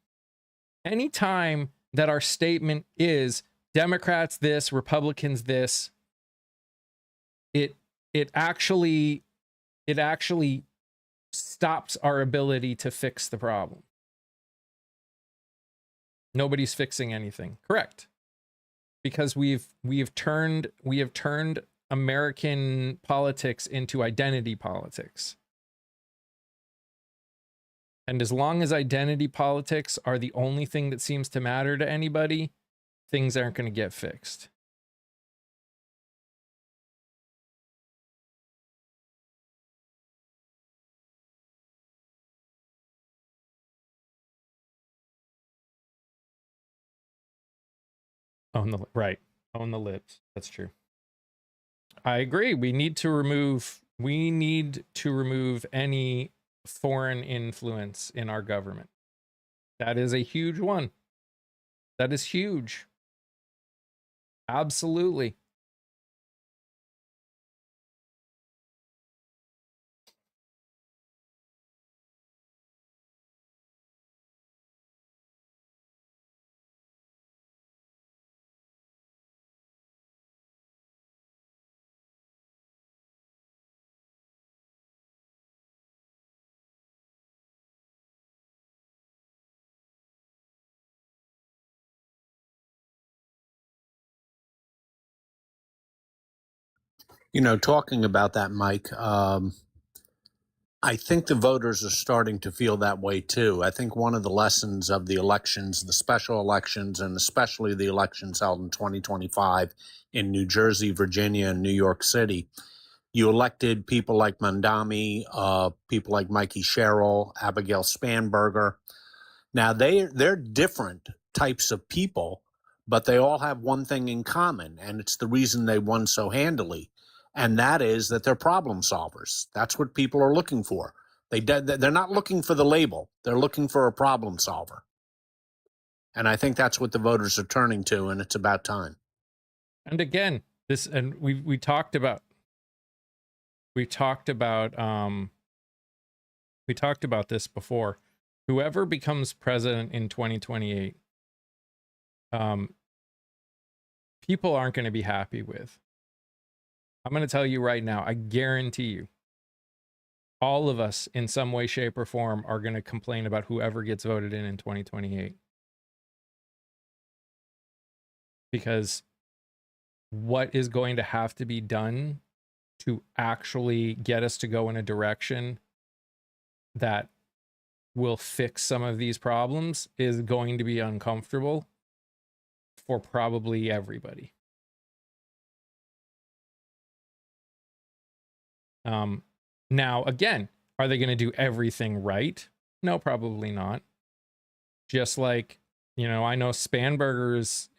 anytime that our statement is Democrats this, Republicans this, it actually stops our ability to fix the problem. Nobody's fixing anything. Correct. Because we have turned American politics into identity politics. And as long as identity politics are the only thing that seems to matter to anybody, things aren't going to get fixed. Own the libs. That's true. I agree. We need to remove any foreign influence in our government. That is a huge one. That is huge. Absolutely. Talking about that, Mike, I think the voters are starting to feel that way too. I think one of the lessons of the elections, the special elections, and especially the elections held in 2025 in New Jersey, Virginia, and New York City, you elected people like Mandami, people like Mikey Sherrill, Abigail Spanberger. Now they're different types of people, but they all have one thing in common, and it's the reason they won so handily, and that is that they're problem solvers. That's what people are looking for. They're not looking for the label; they're looking for a problem solver, and I think that's what the voters are turning to, and it's about time. And again, we talked about this before. Whoever becomes president in 2028, people aren't going to be happy with. I'm going to tell you right now, I guarantee you, all of us in some way, shape, or form are going to complain about whoever gets voted in 2028. Because what is going to have to be done to actually get us to go in a direction that will fix some of these problems is going to be uncomfortable for probably everybody. Now, again, are they going to do everything right? No, probably not. Just like, I know Spanberger's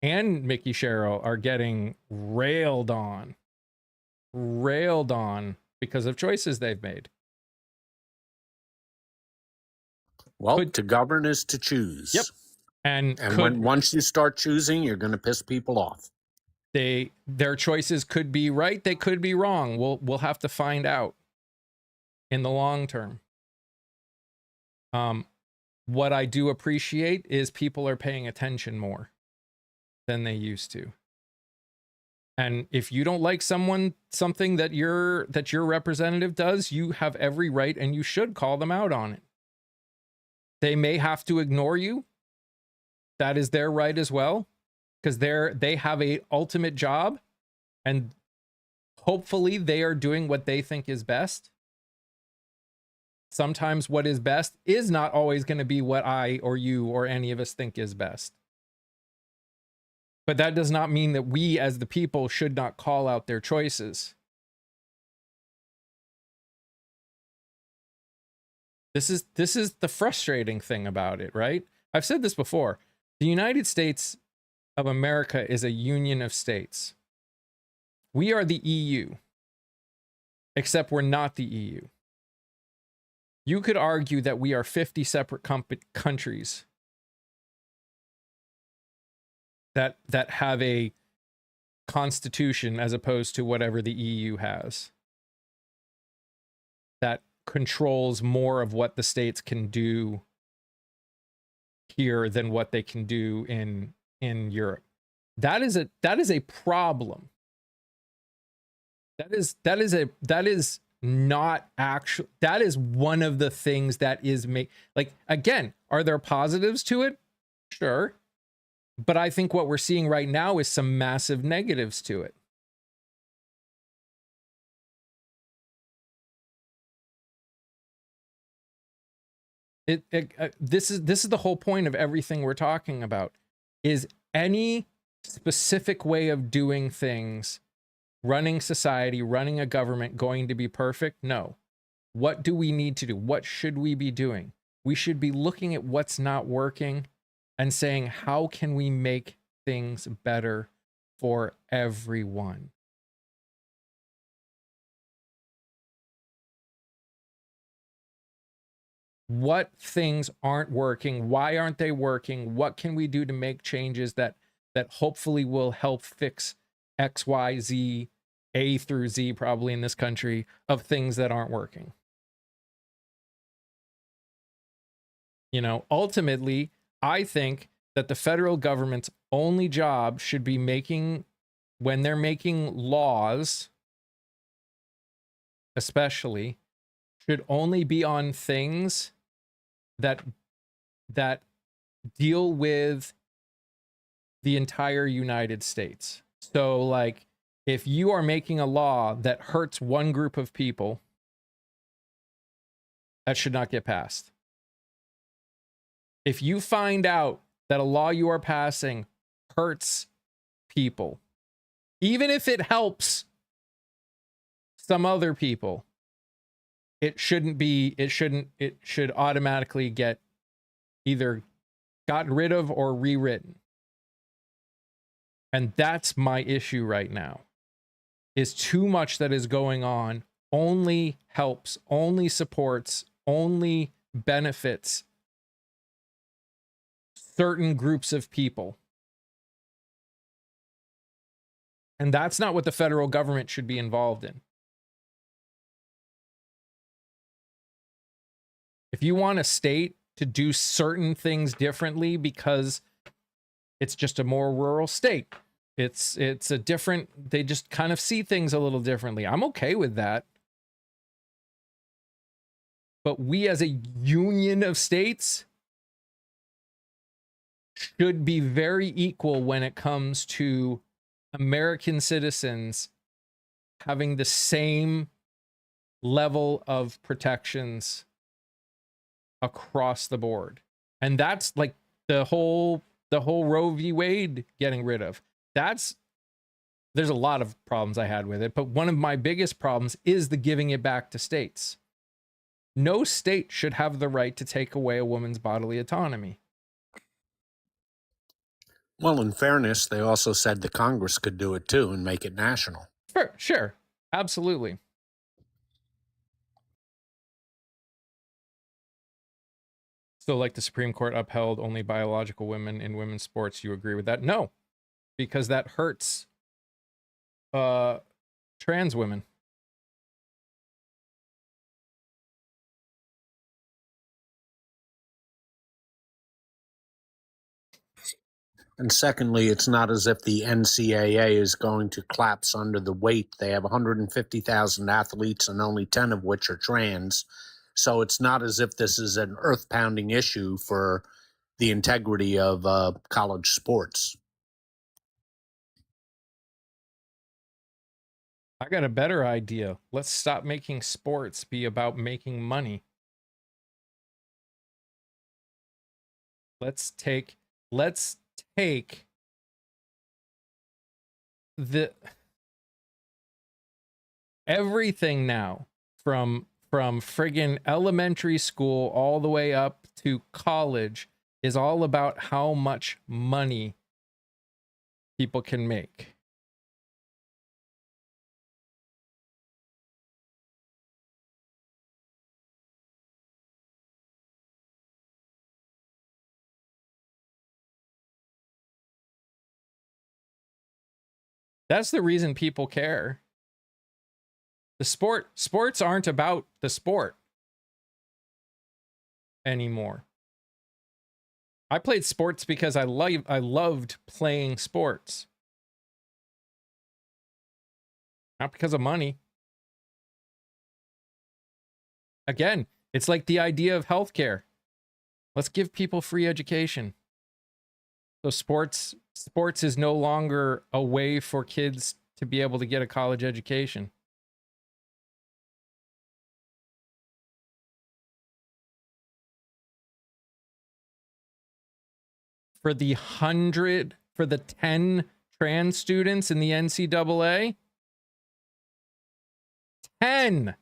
and Mickey Sherrill are getting railed on because of choices they've made. Well, to govern is to choose. Yep. And once you start choosing, you're going to piss people off. Their choices could be right, they could be wrong. We'll have to find out in the long term. What I do appreciate is people are paying attention more than they used to. And if you don't like something that your representative does, you have every right and you should call them out on it. They may have to ignore you. That is their right as well, because they have a ultimate job, and hopefully they are doing what they think is best. Sometimes what is best is not always going to be what I or you or any of us think is best. But that does not mean that we as the people should not call out their choices. This is the frustrating thing about it, right? I've said this before. The United States of America is a union of states. We are the EU, except we're not the EU. You could argue that we are 50 separate countries that have a constitution as opposed to whatever the EU has, that controls more of what the states can do here than what they can do in Europe. That is a problem. That is not actual. That is one of the things that is like, again, are there positives to it? Sure. But I think what we're seeing right now is some massive negatives to it. This is the whole point of everything we're talking about. Is any specific way of doing things, running society, running a government, going to be perfect? No. What do we need to do? What should we be doing? We should be looking at what's not working and saying, how can we make things better for everyone? What things aren't working? Why aren't they working? What can we do to make changes that hopefully will help fix X, Y, Z, A through Z, probably in this country, of things that aren't working? Ultimately, I think that the federal government's only job should be when they're making laws, especially, should only be on things that deal with the entire United States. So, like, If you are making a law that hurts one group of people, that should not get passed. If you find out that a law you are passing hurts people, even if it helps some other people, it should automatically get either gotten rid of or rewritten. And that's my issue right now, is too much that is going on only helps, only supports, only benefits certain groups of people. And that's not what the federal government should be involved in. If you want a state to do certain things differently because it's just a more rural state, it's a different, they just kind of see things a little differently, I'm okay with that. But we as a union of states should be very equal when it comes to American citizens having the same level of protections across the board. And that's like the whole Roe v. Wade getting rid of. There's a lot of problems I had with it, but one of my biggest problems is the giving it back to states. No state should have the right to take away a woman's bodily autonomy. Well, in fairness, they also said the Congress could do it too and make it national. Sure. Absolutely. So like the Supreme Court upheld only biological women in women's sports. You agree with that? No, because that hurts trans women. And secondly, it's not as if the NCAA is going to collapse under the weight. They have 150,000 athletes and only 10 of which are trans. So it's not as if this is an earth-pounding issue for the integrity of college sports. I got a better idea. Let's stop making sports be about making money. Let's take the everything now from friggin' elementary school all the way up to college is all about how much money people can make. That's the reason people care. Sports aren't about the sport anymore. I played sports because I loved playing sports. Not because of money. Again, it's like the idea of healthcare. Let's give people free education. So sports is no longer a way for kids to be able to get a college education. For the 10 trans students in the NCAA, 10,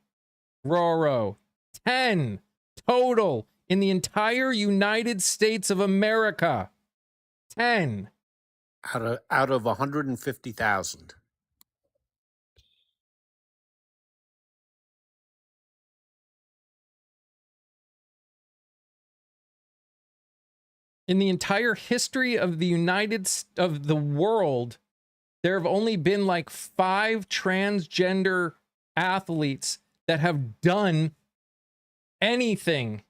Roro, 10 total in the entire United States of America. 10 out of 150,000. In the entire history of the world, there have only been like 5 transgender athletes that have done anything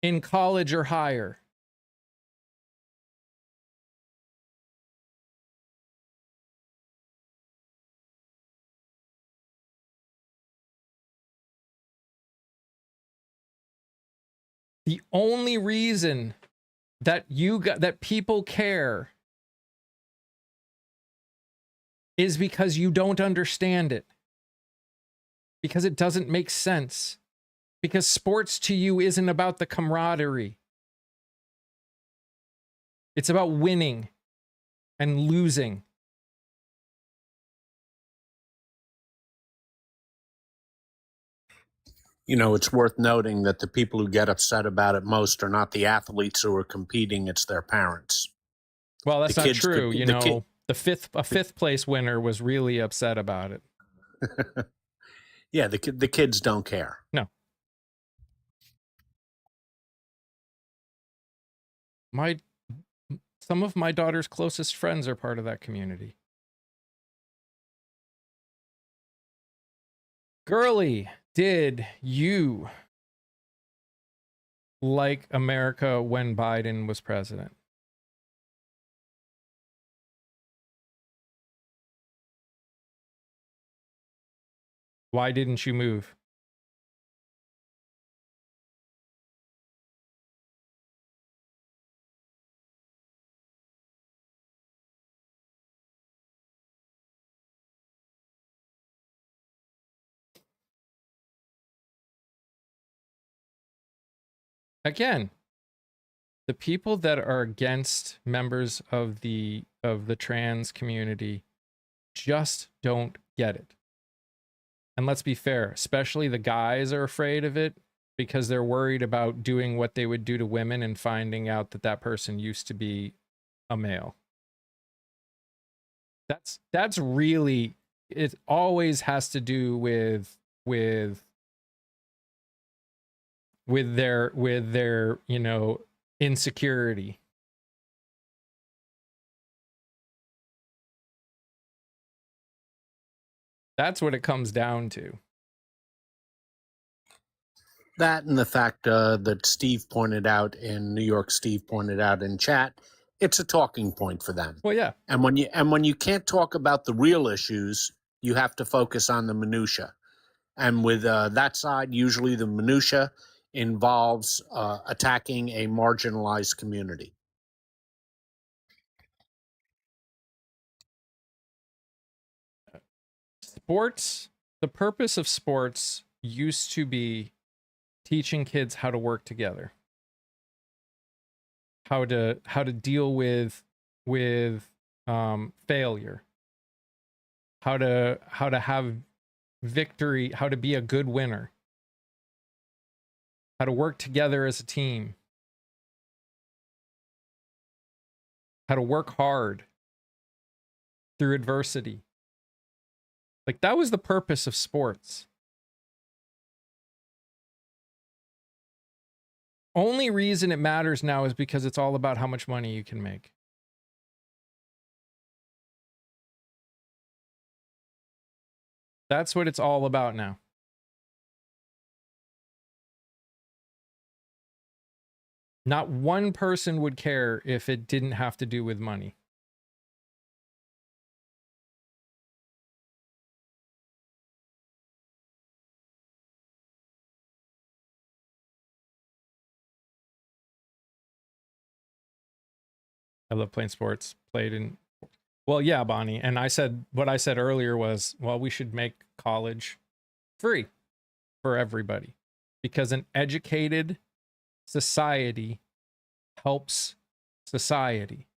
in college or higher. The only reason that people care is because you don't understand it. Because it doesn't make sense. Because sports to you isn't about the camaraderie. It's about winning and losing. You know, it's worth noting that the people who get upset about it most are not the athletes who are competing, it's their parents. Well, The that's not kids true. could, You the kid, know, a fifth place winner was really upset about it. yeah, the kids don't care. No. Some of my daughter's closest friends are part of that community. Girly, did you like America when Biden was president? Why didn't you move? Again, the people that are against members of the trans community just don't get it. And let's be fair, especially the guys are afraid of it because they're worried about doing what they would do to women and finding out that that person used to be a male. That's really, it always has to do with their, you know, insecurity. That's what it comes down to. That and the fact that Steve pointed out in New York, Steve pointed out in chat, it's a talking point for them. Well, yeah. And when you can't talk about the real issues, you have to focus on the minutia. And with that side, usually the minutia involves attacking a marginalized community. Sports, the purpose of sports used to be teaching kids how to work together, how to deal with failure, how to have victory, how to be a good winner, how to work together as a team, how to work hard through adversity. Like, that was the purpose of sports. Only reason it matters now is because it's all about how much money you can make. That's what it's all about now. Not one person would care if it didn't have to do with money. I love playing sports. Played in, well, yeah, Bonnie. And I said, what I said earlier was, well, we should make college free for everybody because an educated society helps society.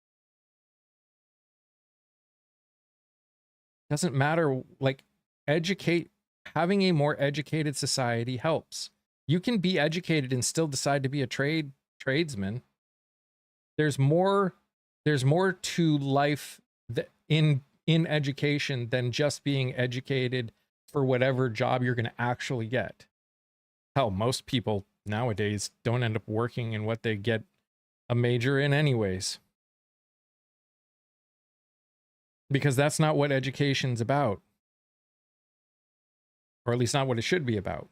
Doesn't matter, like, having a more educated society helps. You can be educated and still decide to be a tradesman. There's more to life in education than just being educated for whatever job you're going to actually get. Hell, most people nowadays don't end up working in what they get a major in anyways. Because that's not what education's about. Or at least not what it should be about.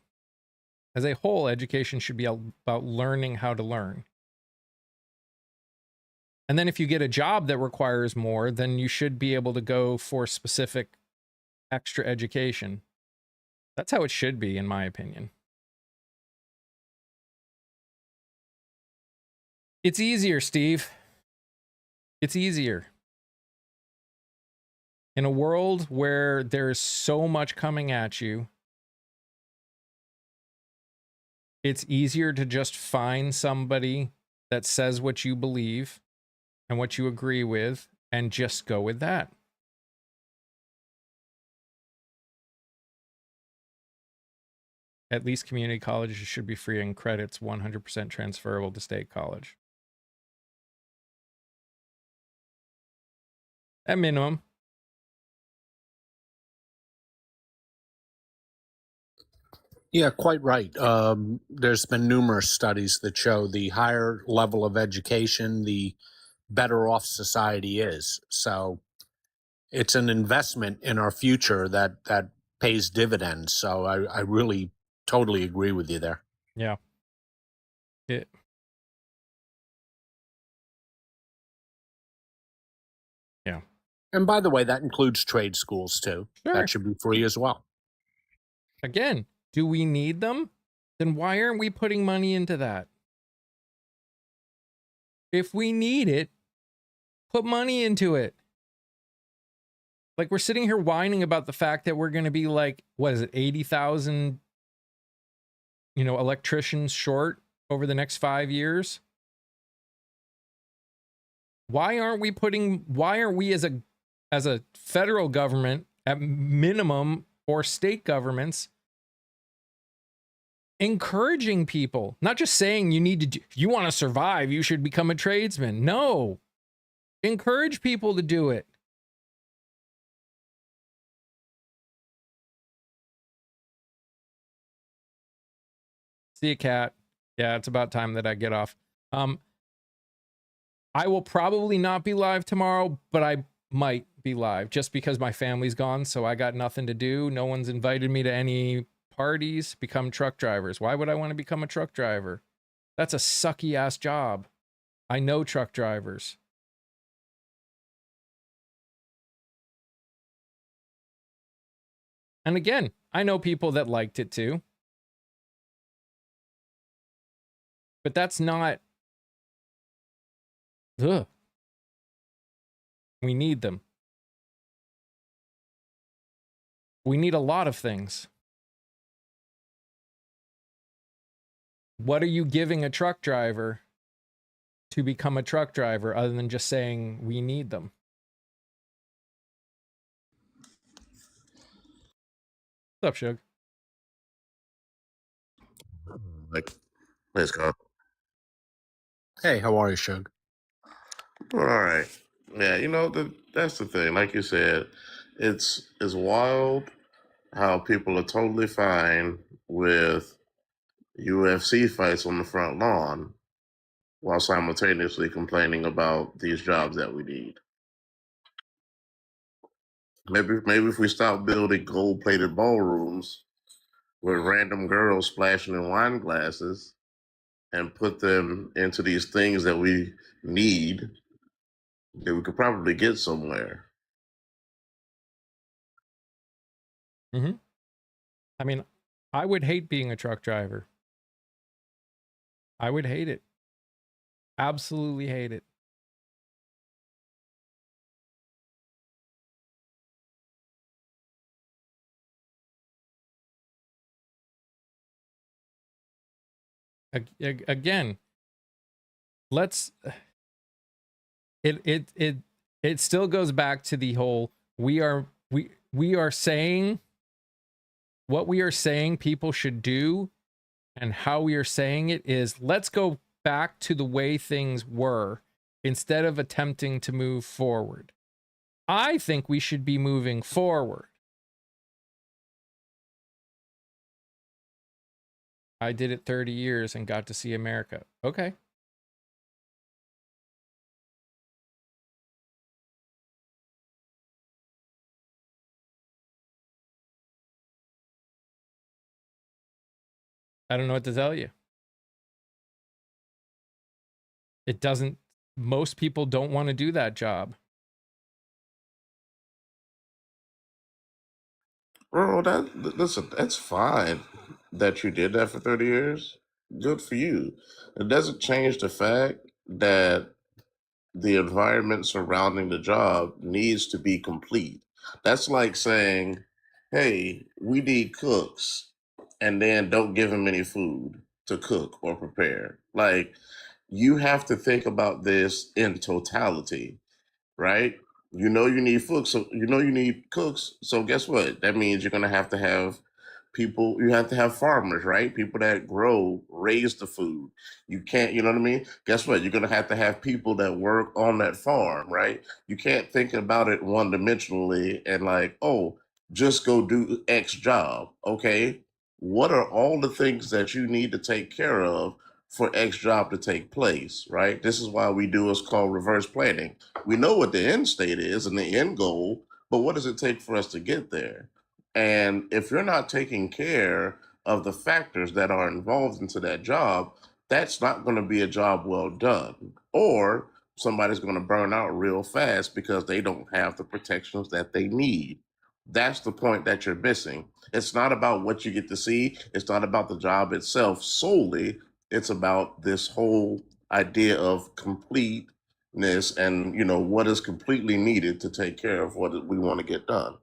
As a whole, education should be about learning how to learn. And then if you get a job that requires more, then you should be able to go for specific extra education. That's how it should be, in my opinion. It's easier, Steve. It's easier. In a world where there's so much coming at you, it's easier to just find somebody that says what you believe and what you agree with and just go with that. At least community colleges should be free and credits 100% transferable to state college. At minimum. Yeah, quite right. There's been numerous studies that show the higher level of education, the better off society is. So it's an investment in our future that pays dividends. So I really totally agree with you there. Yeah. It, yeah. And by the way, that includes trade schools too. Sure. That should be free as well. Again, do we need them? Then why aren't we putting money into that? If we need it, put money into it. Like, we're sitting here whining about the fact that we're going to be like, what is it, 80,000, electricians short over the next 5 years. Why aren't we as a federal government at minimum, or state governments, encouraging people, not just saying if you want to survive, you should become a tradesman. No, encourage people to do it. See you, cat. Yeah, it's about time that I get off. I will probably not be live tomorrow, but I might be live just because my family's gone, so I got nothing to do. No one's invited me to any parties. Become truck drivers. Why would I want to become a truck driver? That's a sucky ass job. I know truck drivers. And again, I know people that liked it too. But that's not... Ugh. We need them. We need a lot of things. What are you giving a truck driver to become a truck driver other than just saying we need them? What's up, Shug? Like, let's go. Hey, how are you, Shug? All right. Yeah, that's the thing. Like you said, it's wild how people are totally fine with UFC fights on the front lawn while simultaneously complaining about these jobs that we need. Maybe if we stop building gold-plated ballrooms with random girls splashing in wine glasses and put them into these things that we need, then we could probably get somewhere. Mm-hmm. I mean, I would hate being a truck driver. I would hate it. Absolutely hate it. Again, let's... It still goes back to the whole we are saying what we are saying people should do, and how we are saying it is, let's go back to the way things were instead of attempting to move forward. I think we should be moving forward. I did it 30 years and got to see America. Okay. I don't know what to tell you. It doesn't... Most people don't want to do that job. Bro, listen, that's fine that you did that for 30 years. Good for you. It doesn't change the fact that the environment surrounding the job needs to be complete. That's like saying, hey, we need cooks, and then don't give them any food to cook or prepare. Like, you have to think about this in totality, right? You know you need cooks, so you know you need cooks. So guess what? That means you're gonna have to have people. You have to have farmers, right? People that grow, raise the food. You can't, you know what I mean? Guess what? You're gonna have people that work on that farm, right? You can't think about it one dimensionally and like, oh, just go do X job. Okay, what are all the things that you need to take care of for X job to take place, right? This is why we do what's called reverse planning. We know what the end state is and the end goal, but what does it take for us to get there? And if you're not taking care of the factors that are involved into that job, that's not going to be a job well done. Or somebody's going to burn out real fast because they don't have the protections that they need. That's the point that you're missing. It's not about what you get to see. It's not about the job itself solely. It's about this whole idea of completeness and, you know, what is completely needed to take care of what we want to get done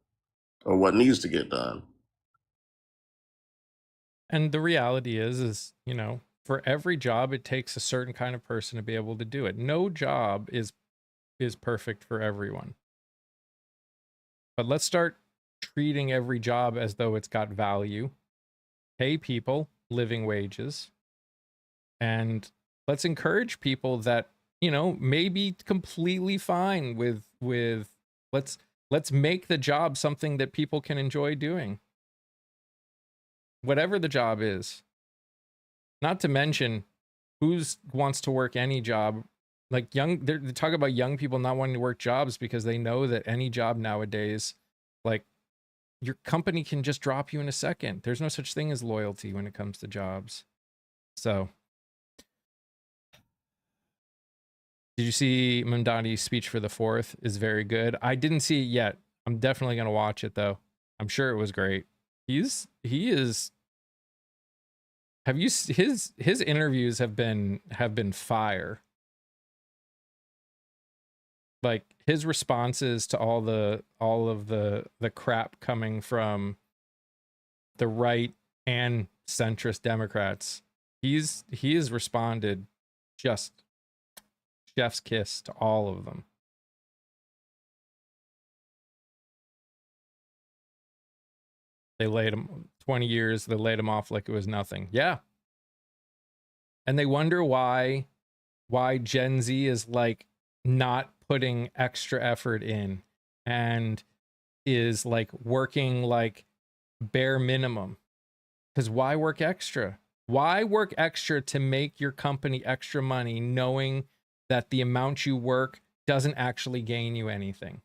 or what needs to get done. And the reality is, you know, for every job, it takes a certain kind of person to be able to do it. No job is perfect for everyone. But let's start treating every job as though it's got value. Pay people living wages. And let's encourage people that, you know, may be completely fine with let's make the job something that people can enjoy doing. Whatever the job is. Not to mention, who wants to work any job? Like they talk about young people not wanting to work jobs because they know that any job nowadays, like, your company can just drop you in a second. There's no such thing as loyalty when it comes to jobs. So, did you see Mamdani's speech for the 4th? Is very good. I didn't see it yet. I'm definitely gonna watch it though. I'm sure it was great. He is. Have you his interviews have been fire. Like, his responses to all of the crap coming from the right and centrist Democrats, he has responded just chef's kiss to all of them. They laid him 20 years, they laid him off like it was nothing. Yeah. And they wonder why Gen Z is like not putting extra effort in and is like working like bare minimum. Because why work extra? Why work extra to make your company extra money knowing that the amount you work doesn't actually gain you anything?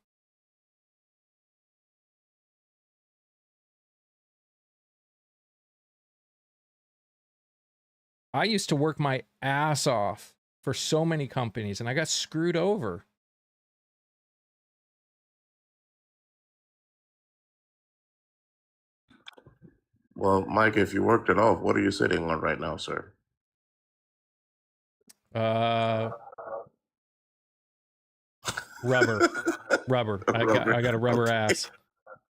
I used to work my ass off for so many companies and I got screwed over. Well, Mike, if you worked it off, what are you sitting on right now, sir? Rubber. I got a rubber ass.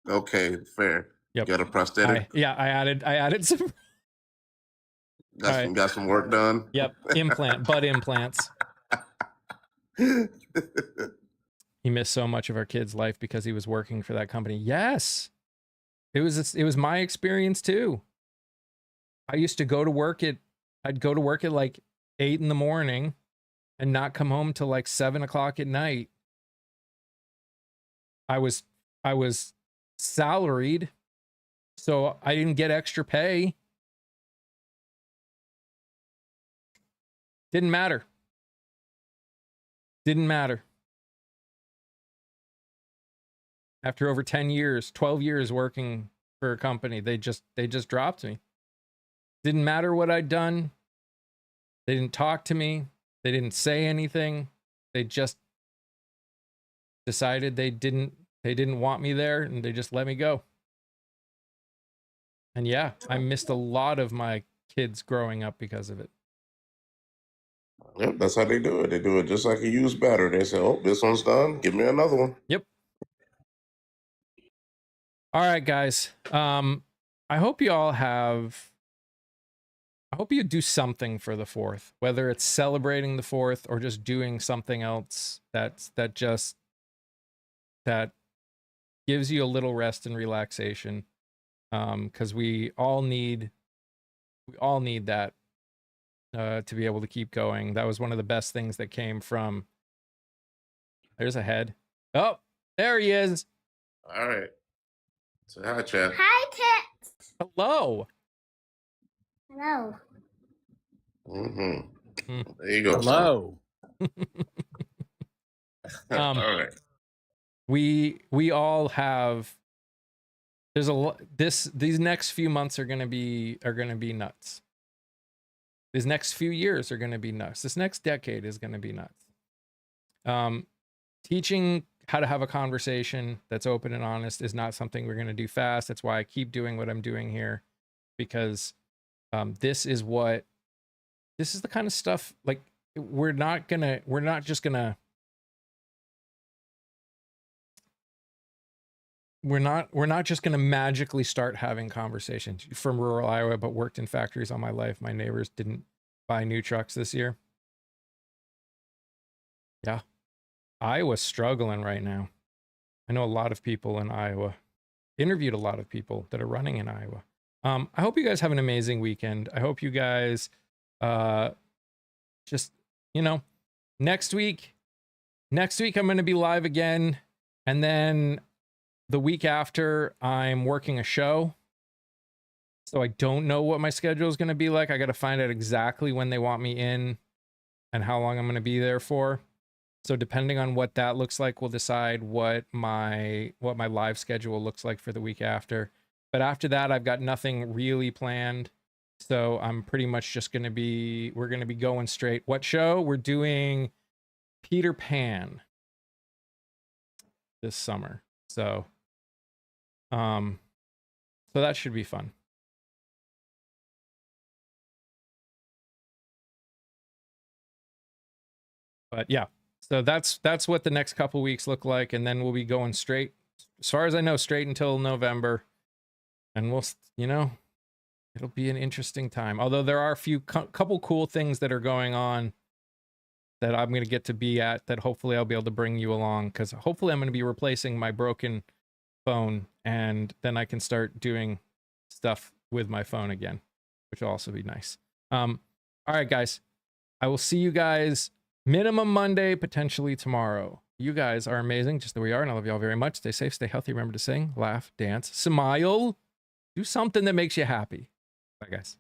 Okay, fair. Yep. Got a prosthetic? I added some. Got some work done? Yep. Butt implants. He missed so much of our kid's life because he was working for that company. Yes. It was my experience too. I used to go to work I'd go to work at like 8 a.m. and not come home till like 7 o'clock at night. I was salaried, so I didn't get extra pay. Didn't matter. After over 10 years, 12 years working for a company, they just dropped me. Didn't matter what I'd done. They didn't talk to me. They didn't say anything. They just decided they didn't want me there, and they just let me go. And yeah, I missed a lot of my kids growing up because of it. Yep, that's how they do it. They do it just like a used battery. They say, oh, this one's done. Give me another one. Yep. All right, guys. I hope you all have. I hope you do something for the 4th, whether it's celebrating the 4th or just doing something else that gives you a little rest and relaxation. Because we all need that to be able to keep going. That was one of the best things that came from. There's a head. Oh, there he is. All right. So hi, chat. Hi, Tits. Hello. Hello. Mm-hmm. There you go. Hello. All right. We all have. There's a lot. These next few months are gonna be nuts. These next few years are gonna be nuts. This next decade is gonna be nuts. Teaching how to have a conversation that's open and honest is not something we're gonna do fast. That's why I keep doing what I'm doing here, because this is the kind of stuff, like, we're not just gonna magically start having conversations. From rural Iowa, but worked in factories all my life. My neighbors didn't buy new trucks this year. Yeah. Iowa's struggling right now. I know a lot of people in Iowa. Interviewed a lot of people that are running in Iowa. I hope you guys have an amazing weekend. I hope you guys just, next week I'm going to be live again. And then the week after, I'm working a show. So I don't know what my schedule is going to be like. I got to find out exactly when they want me in and how long I'm going to be there for. So depending on what that looks like, we'll decide what my live schedule looks like for the week after. But after that, I've got nothing really planned. So I'm pretty much just we're going to be going straight. What show? We're doing Peter Pan this summer. So that should be fun. But yeah, so that's what the next couple weeks look like, and then we'll be going straight, as far as I know, straight until November, and we'll, it'll be an interesting time. Although there are a few couple cool things that are going on that I'm going to get to be at, that hopefully I'll be able to bring you along, because hopefully I'm going to be replacing my broken phone, and then I can start doing stuff with my phone again, which will also be nice. All right, guys, I will see you guys minimum Monday, potentially tomorrow. You guys are amazing, just the way you are, and I love you all very much. Stay safe, stay healthy. Remember to sing, laugh, dance, smile, do something that makes you happy. Bye, guys.